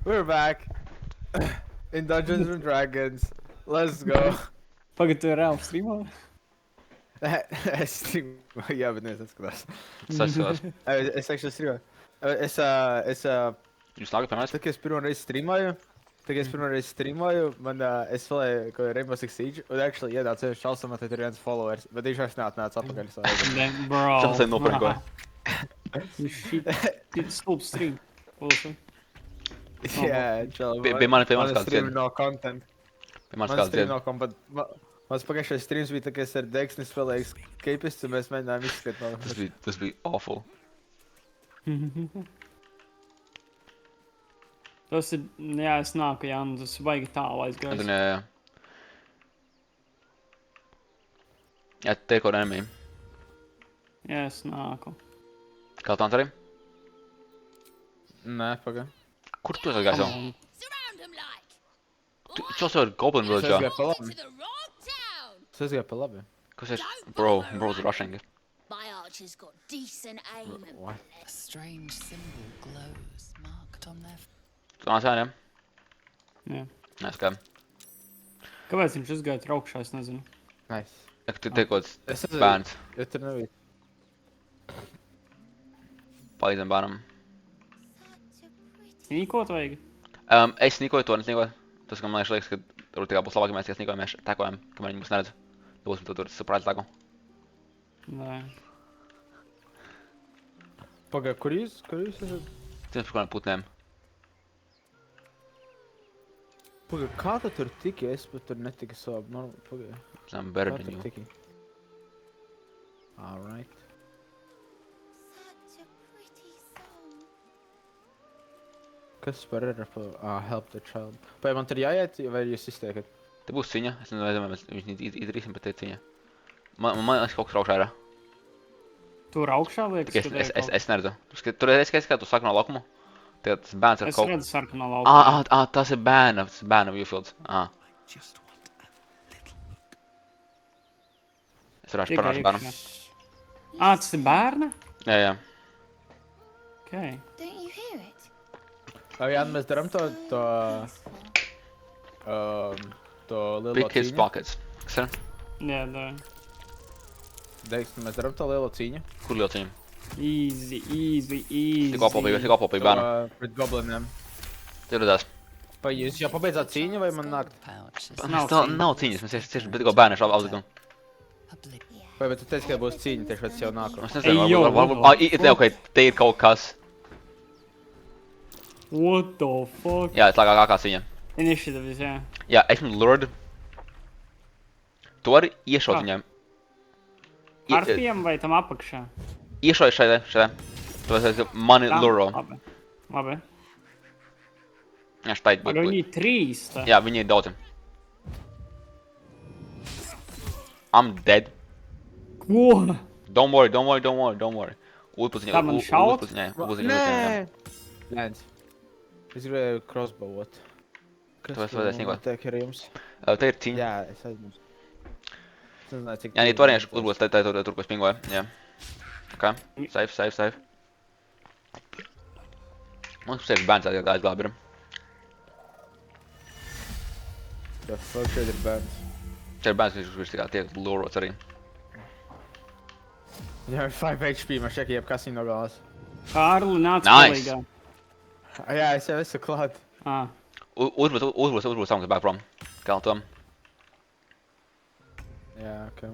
We're back in Dungeons and Dragons. Let's go. Pagad, tu reāli streamā? Es streamoju, jā, bet neviens neskatās. Saskatās. Es actually streamoju. Es, Jūs nākat pie manis? kad es pirmo reizi streamoju, man, es spēlēju kaut Rainbow Six Siege, un actually iedācu viens čals, un man te ir viens followers, bet viņš vairs neatnāca atpakaļ. Bro. Čals ir nopirko. Stulb stream. Also. Jā, čal. Pie manis kāds stream dzied. no content. Pie manis Man kāds stream dzied. no content. Mans pagājušais streams bija tā, ka es ar Deksni spēlēju Escapists, un mēs mēģinājām izskatīt no... Tas bija awful. Tas ir, jā, es nāku, jā, un tas baigi tālu aizgājis. Jā. Jā, te ir kaut enemy. Jā, es nāku. Kā tā arī? Nē, pagā. Kur tu esi gājis jau? Surround him like. Čels jau ir Goblin Es Village. aizgāju pa To labi. the wrong town. Es aizgāju pa labi. Kas ir? Bro's rushing. My archer's got decent aim. What? A strange symbol glows, marked on their Tu nāc ēniem? Jā. Nē, skām. Kāpēc viņš uzgāja tur augšā, es nezinu. Nice. Tu te kaut Es kāds nezinu. bērns. Ja tur nebija. Palīdzam bērnam. Sīkot vajag? Es snīkoju to, nesnīkoju. Tas, ka man liekas, ka tur tikai būs labāk, ja mēs tikai snīkojamies, tekojam, kamēr viņi mūs neredz. Būsim to tur surprise taku. Nē. Pagā, kur jūs esat? Cien par kādiem putnēm. Pagā, kā tu tur tiki? Es pat tur netika savu. Pagā, Zinām, better kā than tur you. tiki? Alright. Such a pretty song. Kas par RF? Help the child. Vai man tur jāiet, vai jūs iztiekat? Te būs ciņa. Es nezinu, vai mēs viņus izdarīsim, bet te ir ciņa. Man liekas, kaut kas augšā ir. Tur augšā liekas, Tikai ka te ir kaut- es neredzu. Tur ir kā tu saki no laukuma. Tagad tas bērns ar Es kaut... redzu sarkanā laukā. Tas ir bērna viewfields. Es varēšu Tikai parunāt bērnam. iekšā. Tas ir bērna? Jā. Okay. Don't you hear it? Jā, mēs darām to lielo Big Kids cīņu. Pockets. Kas ir? Jā, tā. Deksni, mēs darām to lielo cīņu. Kur liela ciņa? Easy. Tikko apopīja bērnu. Pret gobliniem. Te redzēs. Vai jūs jau pabeidzāt cīņu, vai man nāk? pouches. Nav cīņas, mēs tieši tikko bērnu šādu apzakam. Oblivion. Vai bet tu teici, ka būs cīņa, tieši pēc jau nākamā? Es nezinu, Ej, jo, varbūt te ir kaut kas. What the fuck? Jā, tā kā cīņa. Initiative, jā. Jā, esmu Lord. Tu vari iešaut Ah. viņam. Harpiem vai tam apakšā? Iešauj šeit. Tu esi mani Tā? Luro. Labi. Jā, šeit Aga viņi ir trīs, tā. Jā, viņi ir daudzi. I'm dead. Ko? Don't worry. Uzpuziņā. Tā man šaut? Nē! Lēns. Es gribēju crossbowot. Kas Tu esi vajadzēs neko. notiek ar jums? Te ir cīņa. Jā, es aizmirsu. Es nezināju, cik... Jā, tu varēši uzbūs, tur, ko es pingoju. Jā. Ok, safe. Mums sevi bērns aizglābi ir. The fuck šeit ir bērns. Šeit ir bērns, kurš tikai tiek lurots arī. Jā, ir 5 HP, man šķiet, ka jebkas viņa no galvas. Kārli nāc Nice. palīgā. Jā, es jau esmu klāt. Uzbūs savu, kas back prom. Kā tom. Jā, ok.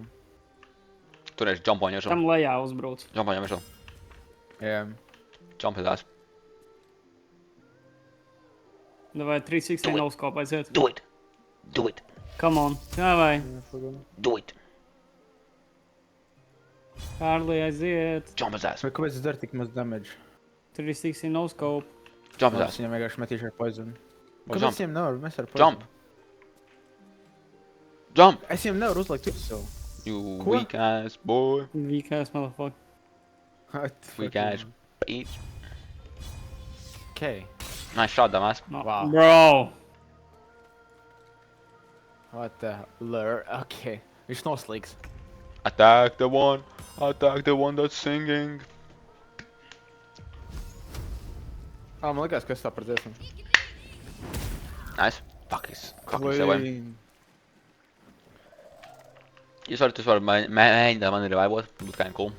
Tur ir jump on iešau. Tam lejā uzbrauc. Jump on iešau. Jā. Jump his ass. Davai 360 Do it. noskop aiziet. Do it. Come on. Davai. Do it. Kārli aiziet. Jump his ass. Bet kāpēc es daru tik maz damage? 360 noskop. Jump his Es ass. viņam vienkārši metīšu ar poison. Jump. Kāpēc viņam nevar? Mēs ar poison. Jump. Jump. Es viņam nevaru uzlikt visu. You Ko? weak ass boy. Weak ass motherfucker. Weak ass bitch. Ok. Nice shot, dumbass. No. Wow. Bro. What the lure? Ok. Viņš noslīgs. Attack the one that's singing. Man likās, ka es tā par dziesmu. Nice. Fucking savai. Jūs varat mēģināt mani revivot, būtu kinda cool.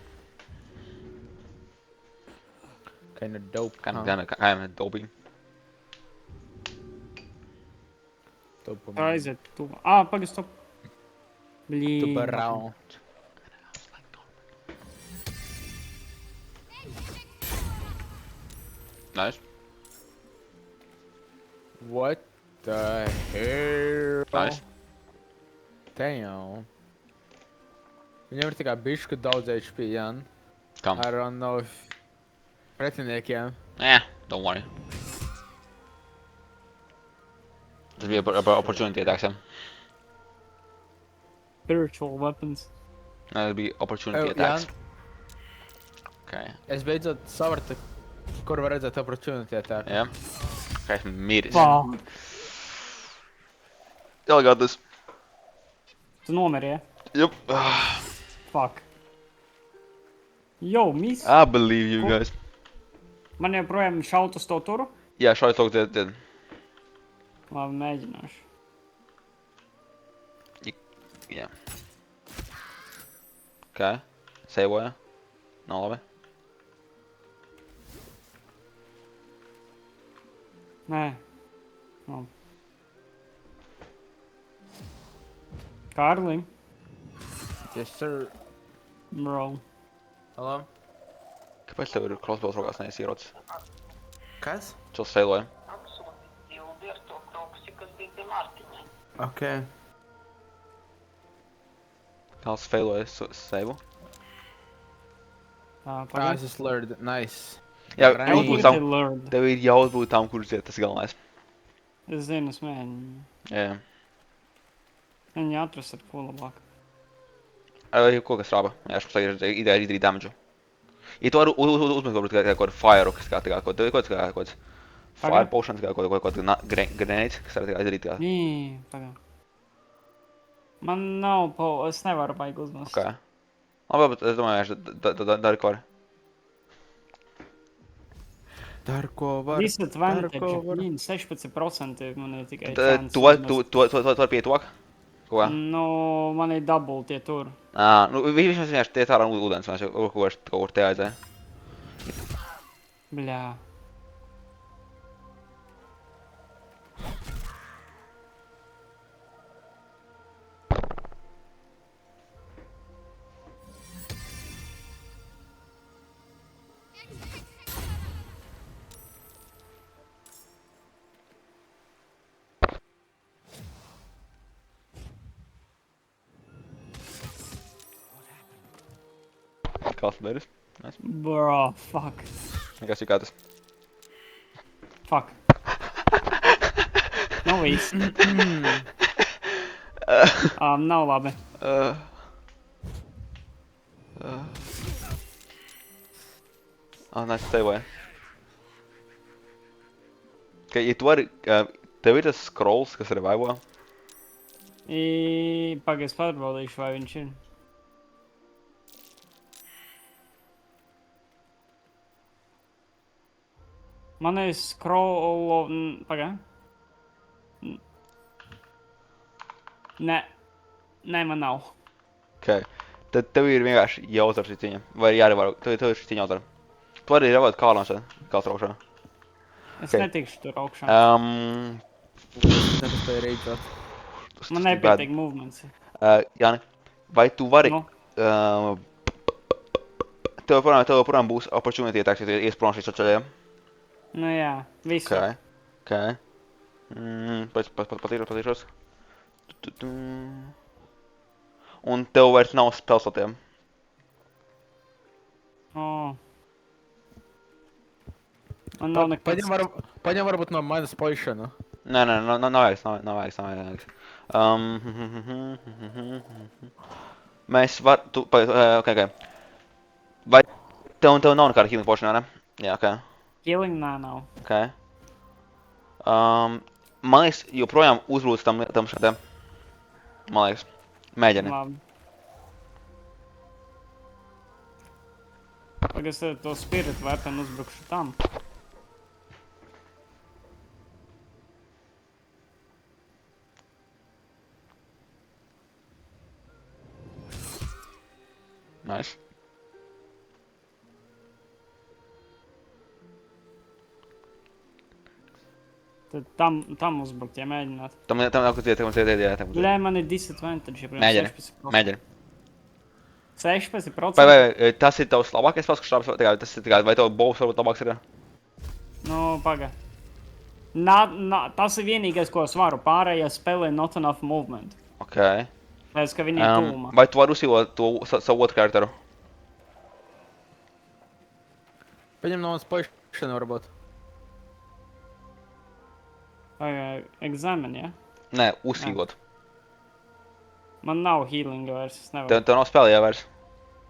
Kinda dope. Kinda doping. Dope. Aiziet, tu. Pagaid, stop. Blī. Tu barau. Nice. What the hell? Nice. Damn. Viņam ir tikai bišķi daudz HP, Jan. Kam? I don't know if... Pretiniekiem. Don't worry. Tas bija opportunity attacks, ja? Spiritual weapons. Tas bija opportunity attacks. Okay. Es beidzot sapratu, kur var redzēt opportunity attack. Jā. Kā esmu miris. Wow. Y'all got this. Tu nomeri, ja? Yep. Fuck. Yo, miss. I believe you guys. Man joprojām šaut uz to turu. Jā, šādi talk dead. Labi, mēģināšu. Jā. Okay. Savoja. Nav labi. Nē. Labi. Kārli. Yes, sir. Bro. Hello? Kāpēc tev ir crossbows rokās neesi ierocis? Kas? Čels savoja. Okay. Kāls failoja savu. Es esmu learned. Nice. Jā, Right. jūs būtu tam, Lord. tev ir jāuzbūt tam, kurš iet, tas ir galvenais. Es zinu, es mēģinu. Jā. Viņi atrast ar ko labāk. Arī ko kas rāba. Jā, šis ir ideja izdarīt damage. Ja tu vari uzmest varbūt kā kaut kādu fire, kas kā kaut kāds fire potions, kā kaut kādu grenades, kas var izdarīt kā. Nī, pagā. Man nav es nevaru baigi uzmest. Okay. Labi, bet es domāju, dari ko vari. Dar ko var. Disadvantage, Dar ko var. 16% man ir tikai Tu vari pieiet tuvāk? Ko? Nu, man ir double tie tur. Nu, vismaz vienkārši tie tā ārā ūdens, mēs jau kaut kur te aizēja. Bļā. Kāds tu darīs? Nice. Bro, fuck. Nekas ir kā tas. Fuck. Nav viss. Nav labi. Nice, savoja. Ka, ja tu vari, tev ir tas scrolls, kas revivo? Pagaid, pārbaudīšu, vai viņš ir. Man ir scrollo... Pagaid. Nē. Nē, man nav. Okay. Tad tev ir vienkārši jāuzvar šī ciņa. Vai jārevar, tev ir šī ciņa jāuzvar. Tu vari revot kālām šeit, kāls raukšā. Es Okay. netikšu tur augšā. Tas tā ir rīčot. Man nepietiek movements. Jāni, vai tu vari... Nu, Tev joprojām būs opportunity attacks, ja tu ies prom šīs ceļiem. nu jā, visu. Okay. Patīšos. Un tev vairs nav spēlslotiem. Oh. Man nav nekāds... Paņem varbūt no manas poišana. Nē, nav vajag. Mēs okay. Vai tev nav nekāda healing potion, ne? Jā, okay. Killing nā nav. Okay. Man liekas, joprojām uzbrūc tam šādiem. Man liekas. Mēģini. Labi. Pagaid, es to spirit weapon uzbrukšu tam. Nice. Tad tam uzbrukt, ja mēģināt. Tam nāk uz ietekmes ietekmes. Bļē, man ir disadvantage, ja Mēģini. 16%. Mēģini. 16%? Vai tas ir tavs labākais spēks, kurš štāps? Tas ir tikai, vai tev bovs varbūt labāks ir? Nu, paga. Tas ir vienīgais, ko es varu. Pārējie spēlē not enough movement. Ok. Pēc, ka viņi ir tūmā. Vai tu vari uzsīvot to savu otru karakteru? Paņem no manas poišana varbūt. Vai examen, ja? Nē, uzsīvot. Man nav healinga vairs, es nevaru. Tev nav spēlējā vairs.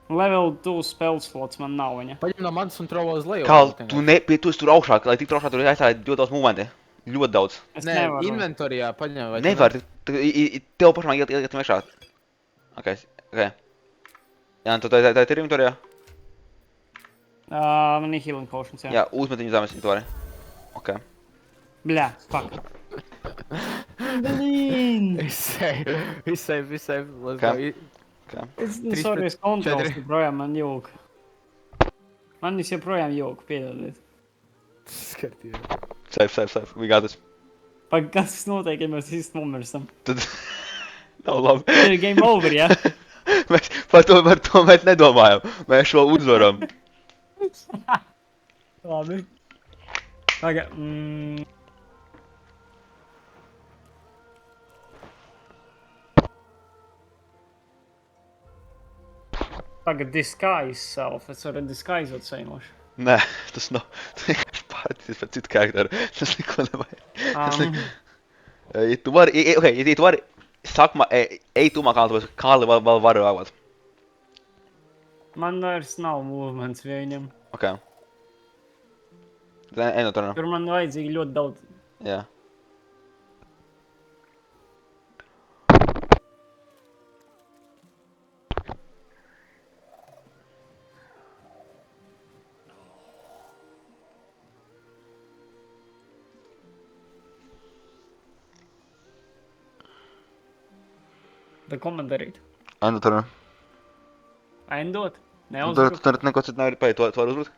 Level 2 spell slots man nav viņa. Paņem no manas un trovo uz leju. Kāl, tu esi tur augšā, lai tiktu augšā, tur ir aizstāja ļoti daudz movementi. Ļoti daudz. Es Nē, nevaru. inventorijā paņem vai tu Nevar, tev pašam iet iekšā. Ok. Jā, tu tā ir inventorijā? Man ir healing potions, jā. Jā, uzmet viņu zemes inventorī. Ok. Bļā, fuck. Blīn! Viss safe. Let's Kā? go. Es Trīs sorry, pret es kontrols četri. joprojām man jūg. Man vis joprojām jūg, piedodiet. Skatījā. Safe. We got this. Pag, kas notiek, ja mēs visi nomirstam? Tad... Nav labi. Tad ir game over, ja? Mēs par to mēs nedomājam. Mēs šo uzvaram. Labi. Paga, Tagad disguise self. Es varu disguiseot seinoši. Nē, tas nav. Tu vienkārši pārtīsies par citu karakteru. Tas neko nevajag. Ja tu vari, ja tu vari, sākumā ej tūmā Kārli vēl var vēlēt. Man vairs nav movements pie viņam. Ok. Tad ej no turna. Tur man vajadzīgi ļoti daudz. Jā. Da ko man darīt? Ej no turna. Endot? Tur neko citu nevar paiet, tu vari uzbrūt?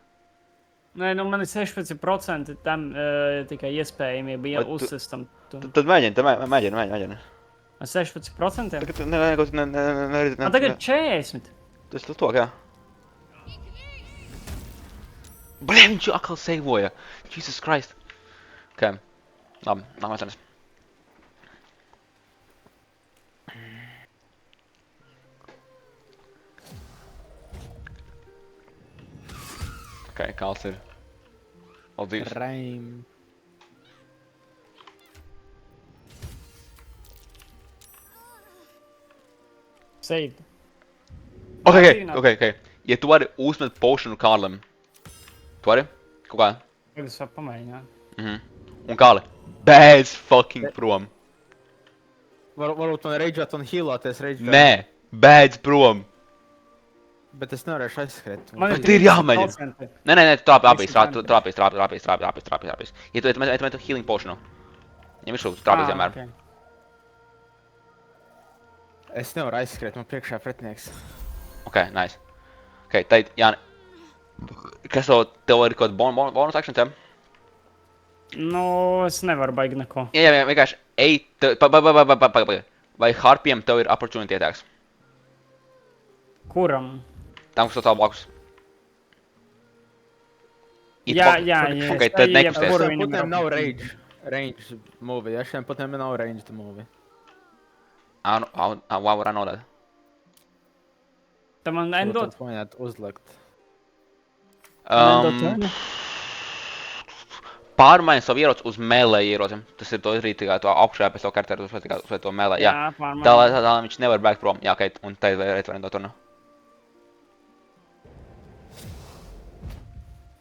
Nē, nu man ir 16% tam tikai iespējamība, ja Vai tu- uzsistam. Tad mēģini. Ar 16%? Tagad ne. Man tagad 40. Tas tu to, jā. Bļē, viņš atkal seivoja. Jesus Christ. Ok. Labi, nākamais cenas. Ok, kāls ir. Vēl dzīves. Raim. Save. Ok. Ja tu vari uzmet potionu Kārlim. Tu vari? Kaut kā? Tagad es varu pamēģināt. Un Kārli. Bēdz fucking prom. Varbūt man rageot un healoties rageot. Nē. Bēdz prom. Bet es nevarēšu aizskriet. Man Bet ir jāmēģina. 30%. Nē, trāpīs. Trāpīs. Ja tu metu healing potionu. Ņem visu, trāpīs vienmēr. Okay. Es nevaru aizskriet, man priekšā pretinieks. Ok, nice. Ok, tad, Jāni. Kas tev ir kaut bonus action te? Nu, es nevaru baigi neko. Jā, vienkārši ej, pagaid. Vai harpiem tev ir opportunity attacks? Kuram? Tam, kas tev blakus. Jā. Ok, tad nekusties. Kuru Šiem viņam putniem ir nav opportunity? range movie, ja šiem putniem nav ranged movie. Why would I know that? Tad man endot? Tad vajadzētu uzlikt. Pārmaiņas savu ieroci uz melee ierocim. Tas ir to izdarīt tikai to augšā pēc to karakteru uz to melee. Jā. pārmaiņas. Tā lai viņš nevar bēgt prom. Jā, ok, un tad reiz var endot turnu.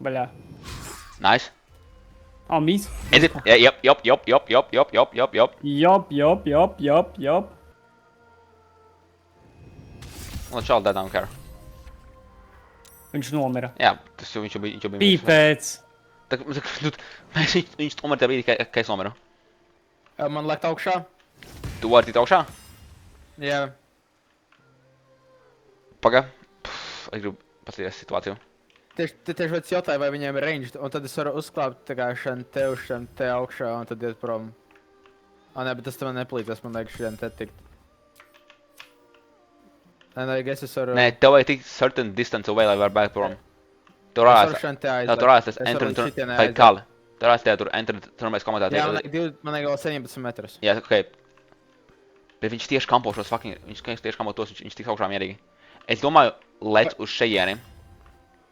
Baļā. Nice. Mīs. Is it? Yeah, yep. Jop. Well, child, that don't care. Viņš nomira. Jā, tas jau viņš jau bija. Pīpēc. Viņš tomēr tev bija, ka es nomiru. Man lekt augšā? Tu vari tikt augšā? Jā. Paga. es gribu paskatīties situāciju. Tieši pēc jautāja, vai viņiem ir ranged, un tad es varu uzklāpt tā kā šiem te augšā, un tad iet prom. Nē, bet tas man nepalīdzēs, man vajag šiem te tikt. Nē, es varu... Nē, tev vajag tikt certain distance away, lai var back prom. Tur Es varu ārās, šiem te jā, aizlikt. tur ārās tas Es varu enter, līdz tur, šitienai vai aiziet. kali. Tur ārās tajā tur enter, tur mēs komentēt. Jā, man vajag vēl 17 metrus. Jā, ok. Bet viņš tieši kampo šos fucking, viņš tieši kampo tos, viņš tiks augšā mierīgi. Es domāju, lec uz šejieni.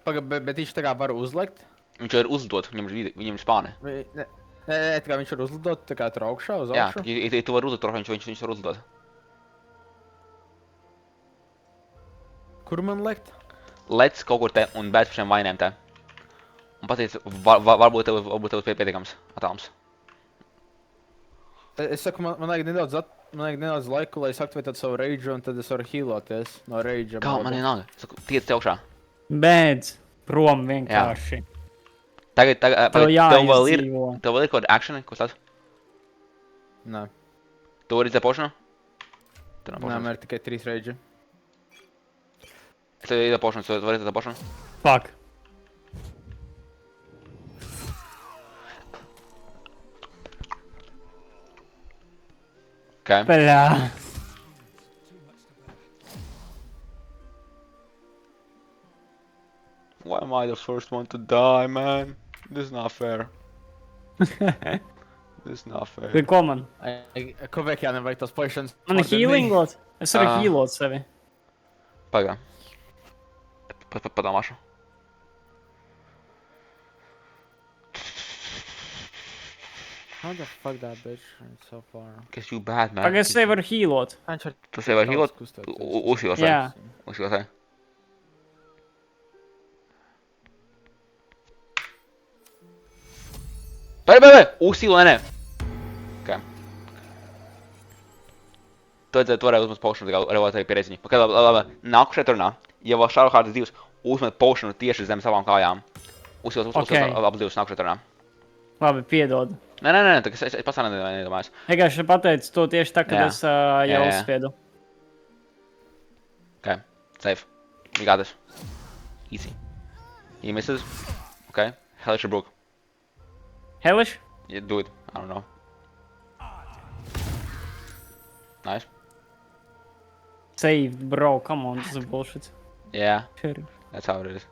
Paga, bet viņš tā kā var uzlikt? Viņš jau ir uzdot, viņam ir spāne. Nē, tā kā viņš var uzlidot tā kā tur augšā, uz Jā, augšu? ja tu vari uzdot, viņš var uzdot. Kur man likt? Lec kaut kur te un bēc par šiem vainiem te. Un pateic, varbūt tev pietiekams attālums. Es saku, man vajag nedaudz laiku, lai es aktivētu savu rage, un tad es varu healoties no rage. Kā, man vienalga. Saku, tiec te augšā. Bēdz prom vienkārši. Tagad, Tev tev vēl ir jāizdzīvo. kaut kāda actioni, ko tāds? Nē, Tu vari izdēt pošanu? Tur nav nē, pošanas. man ir tikai 3 rage. Es tev izdēt pošanu, tu vari izdēt pošanu? Fuck. Ok. Bļā. Why am I the first one to die, man? This is not fair. This is not fair. Vai ko man? Ko vajag jānevajag tos pošanas? Man ir healingot? Es varu Ā. healot sevi. Pagā. Padomāšu. How the fuck that bitch went so far? Kas you bad, man? Pagaid, es sevi varu healot. Viņš var Tu sevi vari healot? kustēties. Uzhealot, Jā. Uzhealot, Pagaid! Uzhealot, nē! Ok. Tu varēji uzmet pošanu, arī vajag pierēziņu. Ok, labi. Nākušajā turnā, ja vēl Shadowhearts 2 uzmet pošanu tieši zem savām kājām. Uzhealot abas divas nākušajā turnā. Labi, piedod. Nē, tā es pats nedomāju. Vienkārši pateicu to tieši tā, kad Jā. es jau Jā. uzspiedu. Okay, safe. We got this. Easy. He misses. Okay. Hellish or Brook. Hellish? Yeah, do it. I don't know. Nice. Saved, bro. Come on, this is bullshit. Yeah, Sure. that's how it is.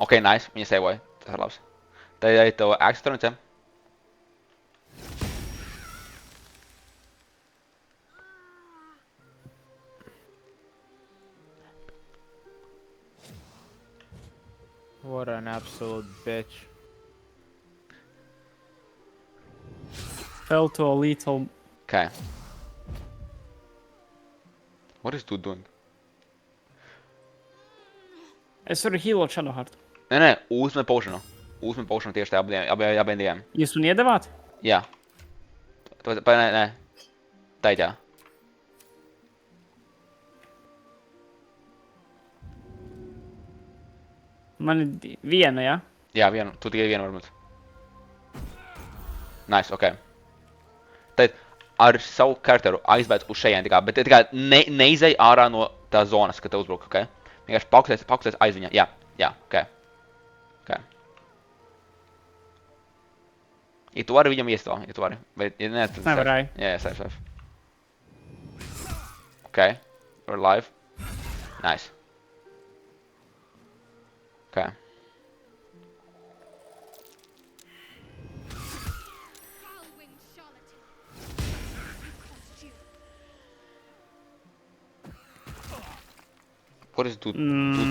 Okay, nice. Viņa savoja. Tas ir labs. Tad ir tev axe turn, Tim. What an absolute bitch. Fell to a little... Okay. What is dude doing? Es varu healot Shadowheart. Nē, uzmet pošanu. Uzmet pošanu tieši tajā abiem diviem. Jūs man iedevāt? Jā. Nē. Taitā. Man ir viena, jā? Jā, vienu. Tu tikai vienu varbūt. Nice, ok. Tad ar savu karakteru aizbēdz uz šejien, bet tikai neizej ārā no tās zonas, kad te uzbruk, ok? Vienkārši pakusties aiz viņa. Jā, ok. Ok. Ja tu vari viņam iestāv, ja tu vari. Bet, ja ne, tad... Nevarēju. Jā, safe. Ok. You're alive. Nice. Ok. Foul-winged charlatan. You cost you. What is dude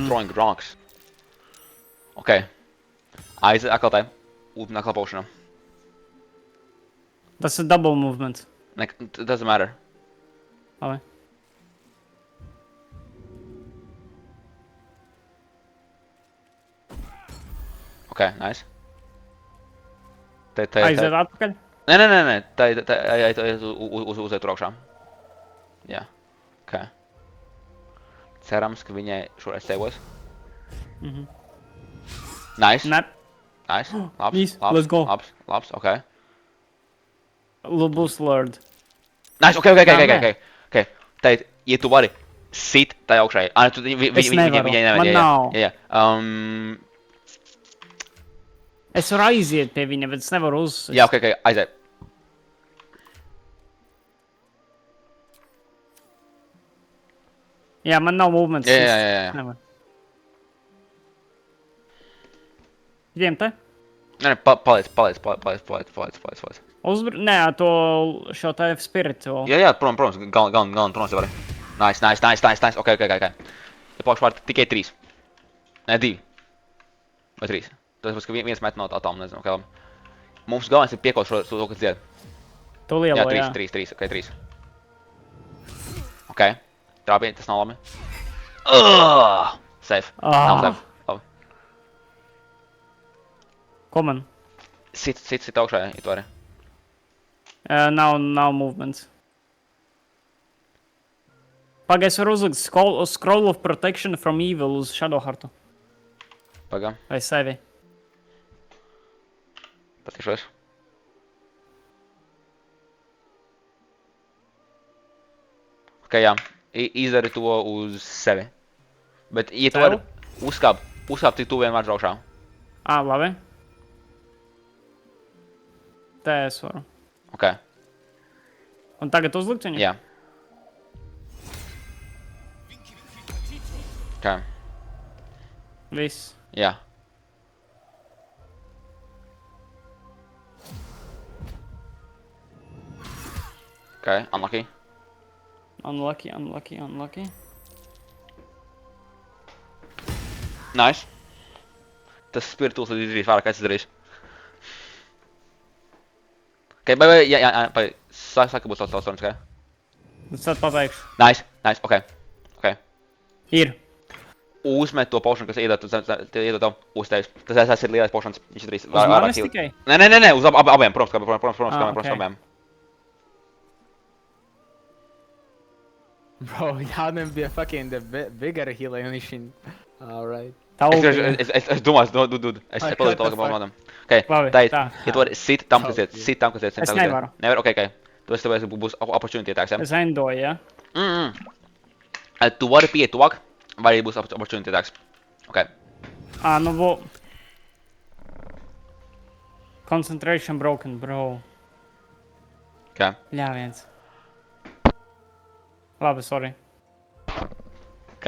throwing rocks? Ok. Aiziet atkal tai. Uzmet atkal pošanu. Tas ir double movement. It doesn't matter. Labi. Ok, nice. Aiziet atpakaļ. Nē. Uziet tur augšā. Jā. Ok. Cerams, ka viņai šoreiz sevojas. Nice. Ne. Nice. Viss, let's go. Labs, ok. Lubus Lord. Nice, ok. Tad, ja tu vari sit tai augšai. Ah, tu Es nevaru. Man jā, nav. jā. Es varu aiziet pie viņa, bet es nevaru uzsist. Jā, ok, aizēj. Jā, man nav movements. Jā, es jā, jā, jā. nevaru. Ģiem te? Nē, paliec. Nē, to šo te spiritual. Jā, protams, galven, protams, var. Nice. Ok. Ja paukšu vārdu tikai 3. Nē, 2. Vai 3. Tas būs, ka viens met no tātām, nezinu, kā. Mums galvenais ir piekot šo to, kas dzied. To lielo, jā. 3, ok, 3. Ok, trāpīt, tas nav labi. Safe. Nav safe. Labi. Ko man? Sit augšā, ja tu vari. Nav movements. Pagaid, es varu uzlikt Scroll of Protection from Evil uz Shadowheartu. Pagā, Vai sevi. patīšos. Ok, jā. Izdari to uz sevi. Bet, ja tu vari uzkāp tik tu vienmēr augšā. Labi. Te es varu. Ok, Un tagad uzlikt viņu? jā. Ok, Viss. jā. Ok, unlucky. Unlucky. Nice. Tas spirituals ir izdarījis vairāk, kā es izdarīšu. Ok, jā, saka, būs tavs turns, ok? Es tad pabeigšu. Nice, ok. Ir. Uzmet to pošanu, kas iedod tev uz tevis. Tas ir lielais pošanas, viņš ir Uz manis tikai? Nē, uz abiem, protams, ok. abiem. Bro, Jānim bija fucking the bigger healer and he alright. Es domāju, es palieku tālāk manam. Ok, Labi, tā ir, tā. ja tu vari sit tam, kas iet. Es nevaru. Nevar, ok. Tu būs opportunity attacks, ja? Es endoju, jā? Tu vari pieiet tuvāk, vai arī būs opportunity attacks. Ok, Nu, Concentration broken, bro. ok. Ļāviens. Labi, sorry. Ok,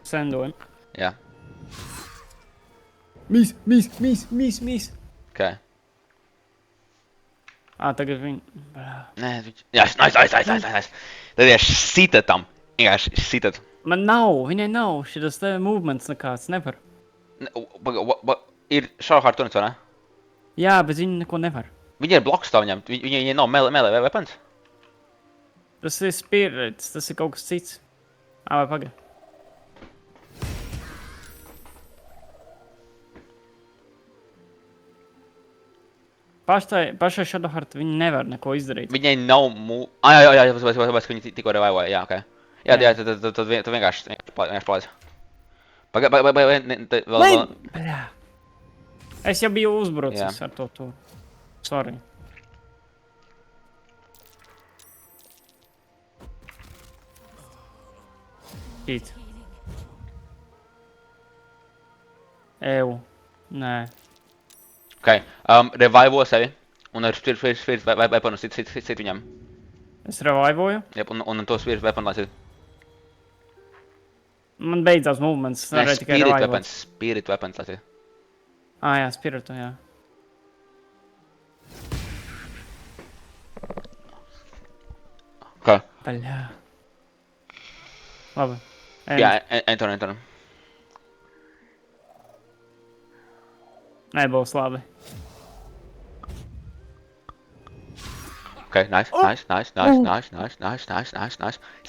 Es endoju. jā. Mīs. Ok. Tagad viņi... Nē, viņš... Jā, nice. Tad vienkārši sitat tam. Vienkārši sitat. Man nav, viņai nav. Šitas te movements nekāds, nevar. Ir Shadowheart turns, vai ne? Jā, bet viņi neko nevar. Viņi ir bloks tā viņam. Viņi nav melee weapons. Tas ir spirits, tas ir kaut kas cits. Vai pagaid. Pašai Shadowheart viņi nevar neko izdarīt. Viņai nav jā, ka viņi tikko revivoja, jā, ok. Jā, tad vienkārši paliec. Vēl. Bļā. Es jau biju uzbrucis Jā. ar to turu. Sorry. Šīt. Nē. Ok, revivo sevi. Un ar spirit weaponu sit viņam. Es revivoju. Jep, un to spirit weaponu lai sit. Man beidzās movements. Nē, Nevarēju tikai spirit revivot. weapons. Spirit weapons lai sit. Jā, spiritu, jā. Ok. Bļā. Labi. Jā, enter. Nebūs labi. Ok, nice.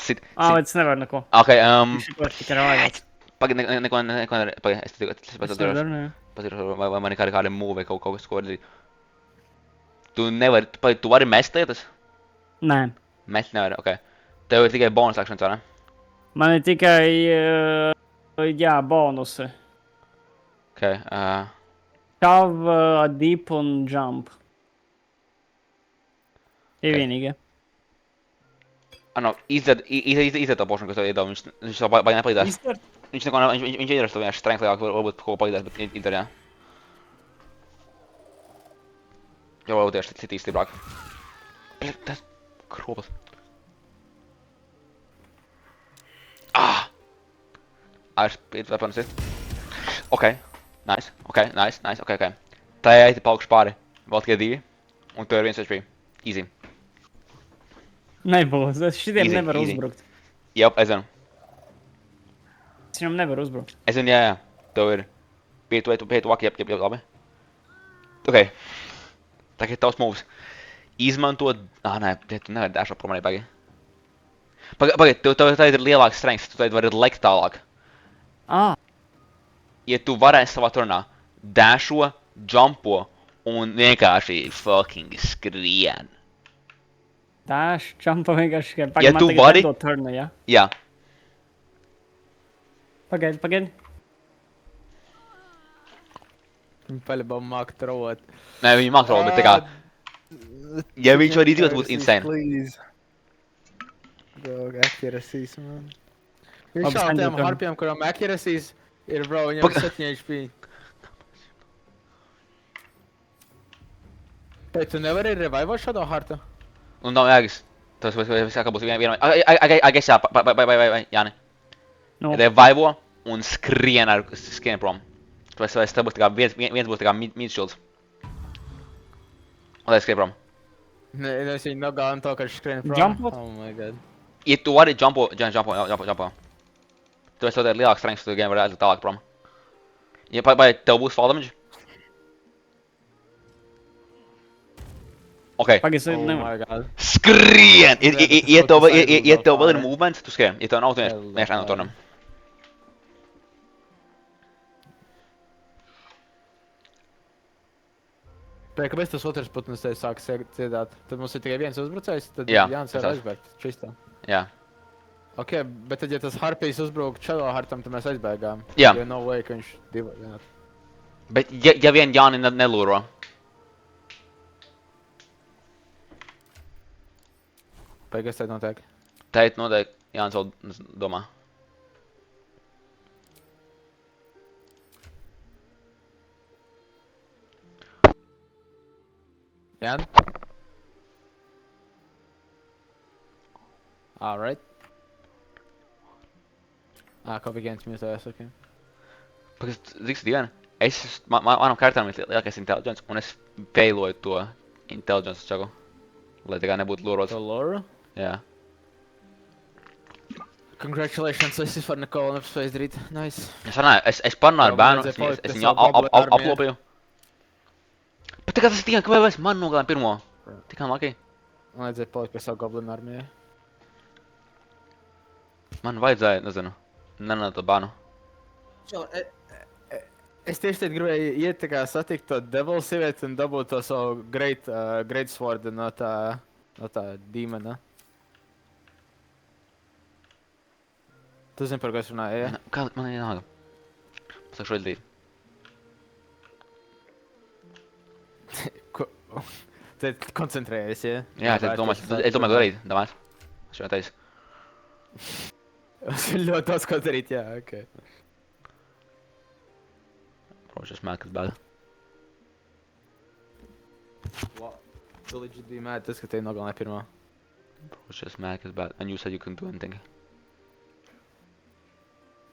Sit. Bet es nevaru neko. Ok, Viņš ir tikai revivot. pagaid, neko nedarīt. Pagaid, es Nevaru, nē. patīšu, vai man ir kāda move vai kaut kas, ko var darīt. Tu nevari, tu vari mest lietas? Nē. Mest nevari, ok. Tev ir tikai bonus actions, vai ne? Man ir tikai, jā, bonusi. Ok, Shove, dip un jump. Ir Ok. vienīgie. Ano, izdarīt to pošanu, kas tev iedod, viņš tev baigi nepalīdzēs. Izdara. Viņš neko, viņš iedod to vienkārši strength lielāku, varbūt ko palīdzēs, bet izdara, jā. Jo, varbūt tieši citīs stiprāk. Bļa, tas kropas. Ah! Airs, pīt weapons ir. Ok, nice, ok. Tā jāiet paukšu pāri, vēl tikai 2, un tu ir 1 HP. Easy. Nebūs, es šitiem Easy, nevaru easy. uzbrukt. Jop, es zinu. Es viņam nevaru uzbrukt. Es zinu, jā. Tev ir. Pietu vaki, jep, labi. Ok. Tagad tavs moves. Izmantot... nē, tu nevari dashot prom arī baigi. Pagaid, tev tagad ir lielāks strengths, tu tagad vari lekt tālāk. Ja tu varēsi savā turnā dasho, jumpo un vienkārši fucking skrien. Dash, jumpa vienkārši, ka Ja tu vari- nedod turnu, ja? Jā. Pagaid. Viņi paļabā māk trot. Nē, viņi māk roll, bet tā kā... Ja viņš var izdzīvot, būtu insane. Please. Dog, accuracies, man. Viņš Labi, šādi spendot tiem turn. harpiem, kurām accuracies ir, bro, viņam Paga- 7 HP. Pēc tu nevari revivot šādo hartu? Un nav jēgas. Tas visākā būs viena... I guess jā, vai, Jāni. Nu, Ja te vaivo un skrien prom. Tāpēc tev būs tā kā viens būs tā kā mid shields. Un tad skrien prom. Nē, es viņu nogālu to, ka viņš skrien prom. Jumpot? Oh my god. Ja tu vari jumpo. Tāpēc tev ir lielāks strengths, tu game var aiziet tālāk prom. Ja tev būs fall damage? Ok. pagaid, es Oh nevaru. my god. Skrien! Ja tev vēl ir Fire. movements, tu skrien. Ja tev nav, tu Hell vienkārši ejam no turnam. Pēc kāpēc tas otrs putns te sāk ciedāt? Tad mums ir tikai viens uzbrucējs, tad Jā, Jānis tas var tas. aizbēgt. Čistā. Jā. Ok, bet tad, ja tas harpijs uzbruk čelo hartam, tad mēs aizbēgām. Jā. Jo no way, ka viņš divi vienot. Bet ja vien Jāni nelūro. Pēc kas te notiek? Teit noteikti Jānis vēl domā. Jan? Alright. Kaut viens mutējas, ok. Pagaid, ziks diena. Manam kārtām ir lielākais intelligence, un es failoju to intelligence čaku. Lai tā kā nebūtu lūrots. To Laura? Jā. Congratulations, es varu neko nepaspēju izdarīt. Nice. Es runāju, es parunāju ar Jau bērnu, vajadzēja palikt es pie viņu savu goblinu armiju. aplopīju. Bet tā kā tas ir tikai, kāpēc man nogalēm pirmo? Tikā lucky. Man vajadzēja palikt pie savu goblinu armijai. Man vajadzēja, nezinu, nenāt to bērnu. Es tieši tagad gribēju iet tā kā satikt to devil sievieti un dabūt to savu great sword no tā demona. Tu zini, par ko es runāju, ja? Kā man ir nāga? Pasaka šo izdarīt. Ko? Te koncentrējies, ja? Jā, es domāju, ko darīt, damās. Es jau teicu. Es ļoti daudz ko darīt, jā, ok. Proši, es mēkas bēdu. Wow. Tu legit bija mad tas, ka te nogalināja pirmā. Proši, es mēkas bēdu. And you said you couldn't do anything.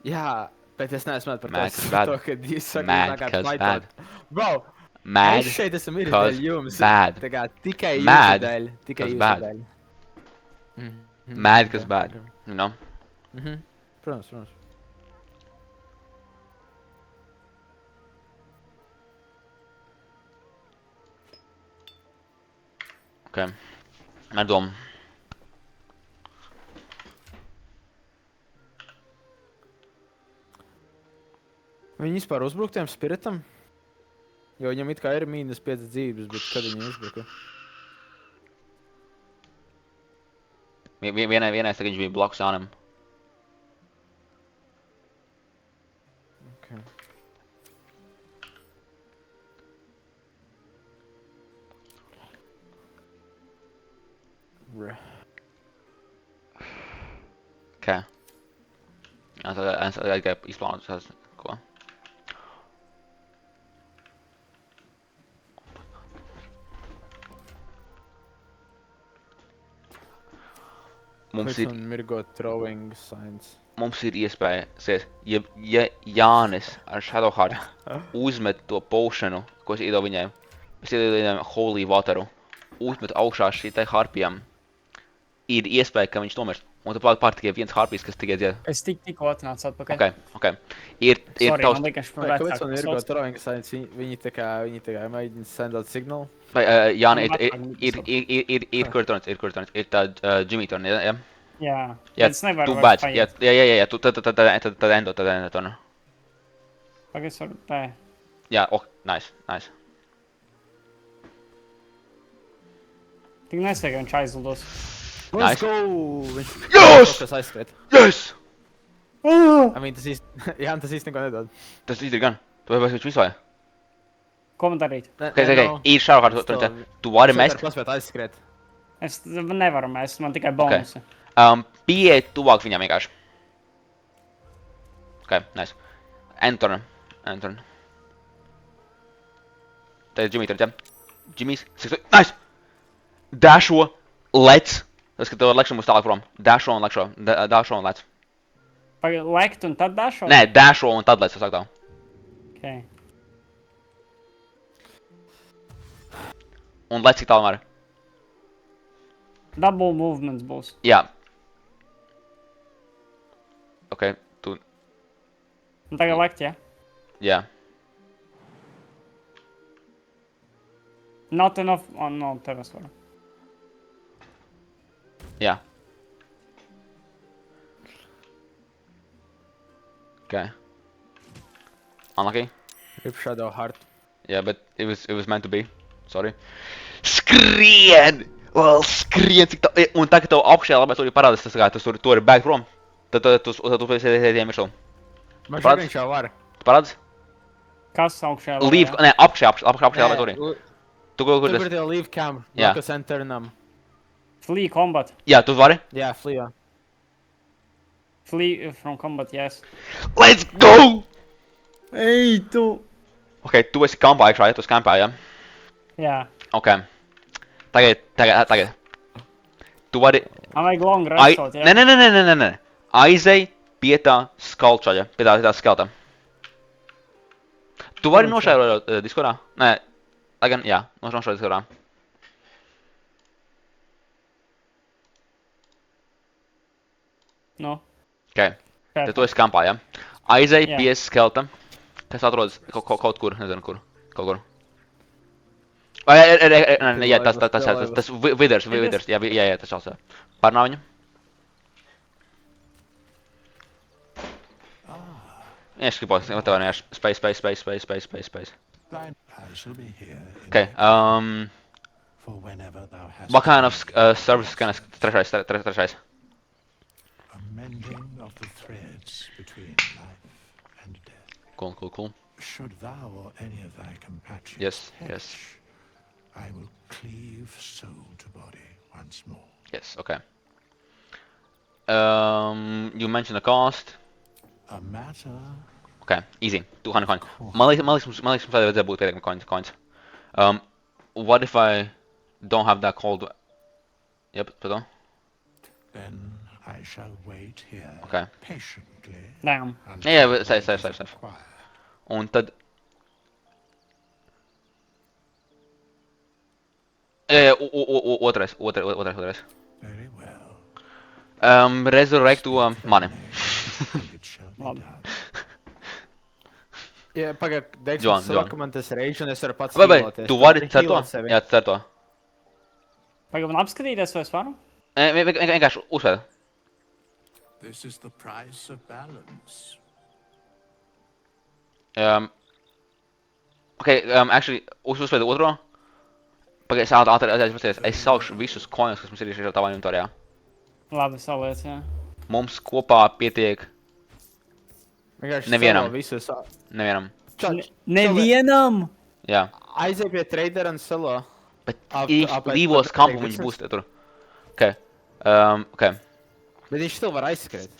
Jā, bet es neesmu mad par Mad to, cause bad. to, ka jūs sakat, Mad nākāt cause fightot. Bro, Mad es šeit esmu ir cause dēļ jums. bad. Tā kā tikai Mad jūsu dēļ. Tikai cause jūsu bad. dēļ. Mad cause bad. You know? Protams, protams. Ok. Ar domu. Viņi vispār uzbruk tiem spiritam? Jo viņam it kā ir mīnus 5 dzīves, bet kad viņi uzbruka? Vienais tagad viņš bija blakus Jānim. Okay. Ok. Jā, tad es tikai izplānoju tas, ko. Which one mirgo throwing signs? Mums ir iespēja, ja Jānis ar Shadowheart uzmet to potionu, ko es iedevu viņai, es iedevu viņai Holy Wateru, uzmet augšā šitai harpijam, ir iespēja, ka viņš nomirst. Un tu pār tikai viens harpijs, kas tikai dzied. Es tikko atnācu atpakaļ. Ok. Ir Sorry, tavs... man liekas, ka Kāpēc man mirgo throwing signs? Viņi tā kā mēģina send out signal? Vai, Jāni, ir kur turns, ir tā Jimmy turn, ja? Jā, Jā, es nevaru tu vairs bēdz, paiet. jā, tad endo turn. Pagaid, es varu, tā. Jā, nice. Tik nesaka, ka viņš aizlidos. Let's Nice. go! Viņš Yes! kaut kas aizskriet. Yes! I mean, tas īsti, jā, tas īsti neko nedod. Tas ir gan. Tu vai viņš visu vai? Ko man darīt? Ok, ir Shadowheart turn, tu vari mest. Paspēt aizskriet. Es nevaru mest, man tikai bonusi. Pieiet tuvāk viņam vienkārši. Ok, nice. End turn. Te ir Jimmy turn, ja? Jimmy's, nice! Dasho, lec. Tas, ka tev ar lekšanu būs tālāk prom. Dasho un lec. Pagaid, lekt un tad dašo? Nē, dasho un tad lec, es saku tev. Ok. Un lec cik tālu var. Double movements būs. Jā. Ok, tu, Un tagad lekt, ja? jā. Not enough, oh no, tev es varu. Jā. Ok. Unlucky. Rip Shadow Heart. Yeah, but it was meant to be. Sorry. Skrien! Vēl skrien, cik tā... Un tagad tev augšējā labā tur ir parādās, tas kā, tu tur ir back prom. Tad tu ejam virsū. Man Pats? šeit viņš jau var. Tu parādās? Kas augšējā? Leave, nē, augšējā labā tur ir. Tu kaut kur Tur tas... ir tie leave cam. Jā. Locus enternam. Flee combat. Jā, tu vari? Jā, flee. Flee from combat, yes. Let's go! Ej, tu! Ok, tu esi kampā iekšā, ja tu esi kampā, ja? Jā. Ok. Tagad. Tu vari... Man vajag long restot, ja? Nē. Aizej pie tā skalčaļa, pie tā skelta. Tu vari nošērot Discordā? Nē, lai gan, jā, nošērot Discordā. Nu. Ok, tad tu esi kampā, ja? Aizej Jā. pie skelta, kas atrodas kaut kur, nezinu kur, kaut kur. Nē, jā, tas viders, jā, tas šāds. Pārnā viņu. Ja, skipos, tev vienkārši space. I shall be here Okay, for whenever thou hast what kind of services can I trešais? a mending of the threads between life and death. Cool. Should thou or any of thy compatriots Yes. I will cleave soul to body once more. Yes, okay. You mentioned the cost. A matter Okay, easy. 200 coins. Man liekas, mums vajadzēja būt pietiekami coins. What if I don't have that cold... Yep, pardon. then I shall wait here Okay. patiently Damn. until Yeah, what safe. is required. Un tad... Otrais. Very well. Resurrectu mani. And it shall be Labi. done. Jā, pagaid, Deiks, Joan. saka man tas rage, un es varu pats Vai, healoties. tu vari cer to? Healot sevi. Jā, cer to. Pagaid, man apskatīties, vai es varu? Vienkārši uzsver. This is the price of balance. Okay, actually, uzsver otro. Pagaid, es saukšu visus coins, kas mums ir šeit tavā inventorijā. Labi, saliec, jā. Mums kopā pietiek Vienkārši Nevienam. salo visus. nevienam. Nevienam! Jā. Aizej pie tradera un salo. Bet Ap- īsti apēc- divos pat- kampu pateikt viņš business? būs te tur. Okay. Bet viņš still var aizskriet.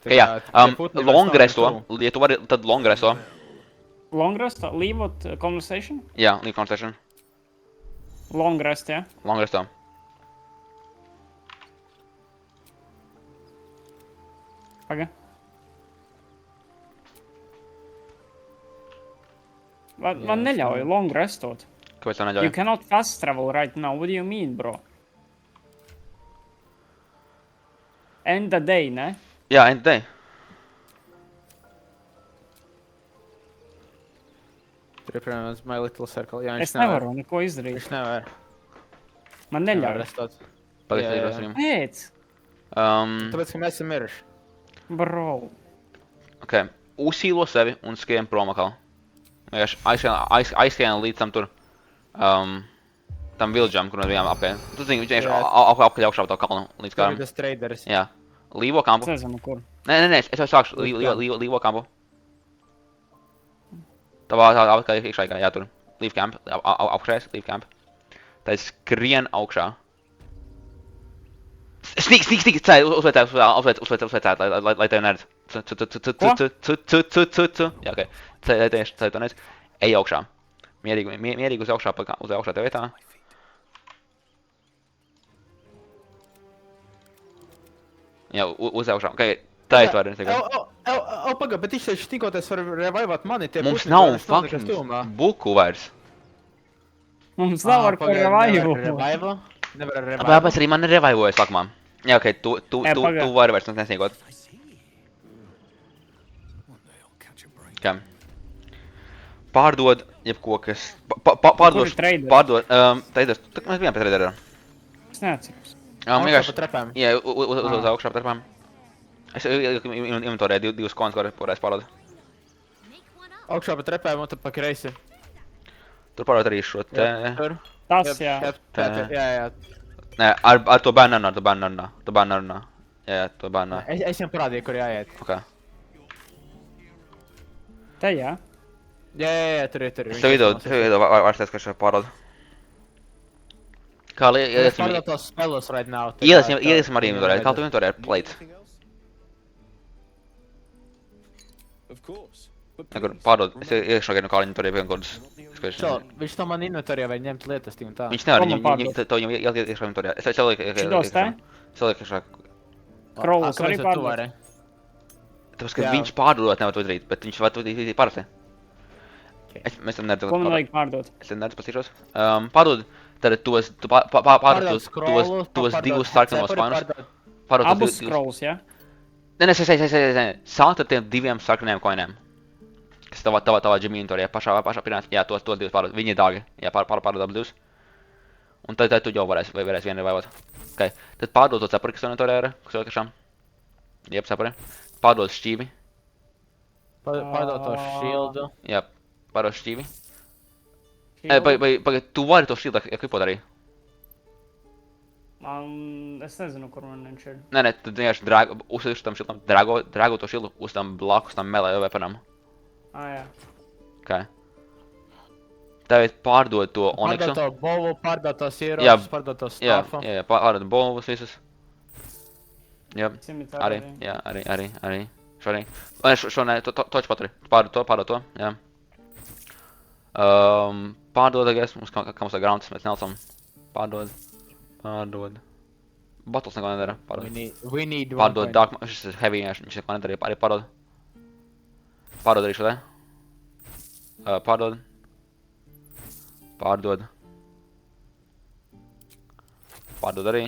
Tā Jā, kā tie putni vairs long nav resto, tuvu. ja tu vari, tad long resto. Long rest, leave out conversation? Jā, leave conversation. Long rest, jā? Long resto. Paga. Man neļauj long restot. Kāpēc tev You neļauj? cannot fast travel right now. What do you mean, bro? End the day, ne? Jā, end day. Tur ir, protams, My Little Circle. Jā, Es nevaru neko izdarīt. Viņš nevar. Man Nevar neļauj. restot. Pagaid, Jā, jā. ierosim. Pēc, Tāpēc, ka mēs esam miruši. bro. Ok, uzsīlo sevi un skrien prom atkal. Vienkārši aizskrien līdz tam tur, tam village'am, kur mēs bijām apē. Tu zini, viņš vienkārši Jā. apkaļ augšā pa to kalnu līdz Tur ir kā. tas traderis. Jā. Līvo kampu. Es nezinu, kur. Nē, es jau sākšu. Līvo kampu. Tā atkal iekšā, jā, tur. Leave camp. Augšējais, leave camp. Tā skrien augšā. Stīk, cēl, uzvēt, lai tevi neredz. Jā, ok. Cēl to neredz. Ej augšā. Mierīgi uz augšā tev vietā. Jā, uz augšā. Ok, tā ir tvari. Paga, bet viņš taču tikkoties var revivāt mani. Tie Mums putni nav vairs nekas fucking tuvumā. buku vairs. Mums nav ar ko revive. revive. Nevar revive. Tāpēc arī man nerevaivoja sākumā. Jā, ok, tu vari vairs nesniegot. Ok. Pārdod jebko, kas... Kur ir traders? Pārdod... Traders, mēs bijām pēc traderā. Es neatceros. Vienkārši... Pa trepēm. Jā, uz augšā pa trepām. Es inventorēju divus konas, ko varēs pārdot. Make one up. Augšā pa trepēm un tad pa kreisi. Tur pārdot arī šo te... Tur. Tas, jā. Jā. Nē, ar to bērnu runā. Jā, to bērnu. Es viņam parādīju, kur jāiet. Ok. Te, jā. Jā, tur ir. Es tev video vairs teicu, ka šeit pārdod. Kā Es iesim pārdod tos spēlus right now. arī inventorēt. Kā tu inventorēt plate? Of course. But Nekur please, pārdod. Es iekšā gaidu kā inventorē pie kodus. Čau, viņš to man inventorija vai ņemt lietas tik un tā. Viņš nevar, Ko man pārdod? to viņam ieliek iekšā inventorē. Es ieliek Šitos te? Es ieliek iekšā. Krolus Kāpēc arī tu pārdod? vari? Tāpēc, ka Jā. viņš pārdodot nevar to izdarīt, bet viņš var to izdarīt parasti. Mēs tam neredzu. Ko man vajag pārdot? Es neredzu pasīšos. Pārdod, tad pārdod tos divus sarkanos koinus. Abus scrolls, jā? Nē, sākt ar tiem diviem sarkaniem koiniem. Kas tavā džimī inventorijā pašā pirmā, jā, tos divus pārdod. Viņi ir dārgi, jā, pārdod abus divus. Un tad tu jau varēsi vienu revaivot. Ok, tad pārdod to cepuri, kas tev inventorijā ir, kas vēl kašām. Jeb, cepuri. Pārdod šķīvi. Pārdod to shieldu. Jā, pārdod šķīvi. Pagaid, tu vari to shieldu equipot arī. Es nezinu, kur man viņš ir. Nē, tad vienkārši uzsver tam šildam, drago to šildu uz tam blakus tam melee weaponam. Jā. Ok. Tev pārdod to Pārdod Onyxu. to bovu, pārdod tos Jā, ieročus, pārdod to Jā, staffu. pārdod bombus visus. Jā, Cimitāri arī, jā, arī. Šo arī. Šo nē, toču paturi. Pārdod to, jā. Pārdod, mums kā mums ir grāmatas, mēs nelcam. Pārdod. Bottles neko nedara, pārdod. We need one Pārdod coin. Dark, šis ir heavy, viņš neko nedara, arī pārdod. Pārdod arī šo te. Pārdod. Pārdod arī.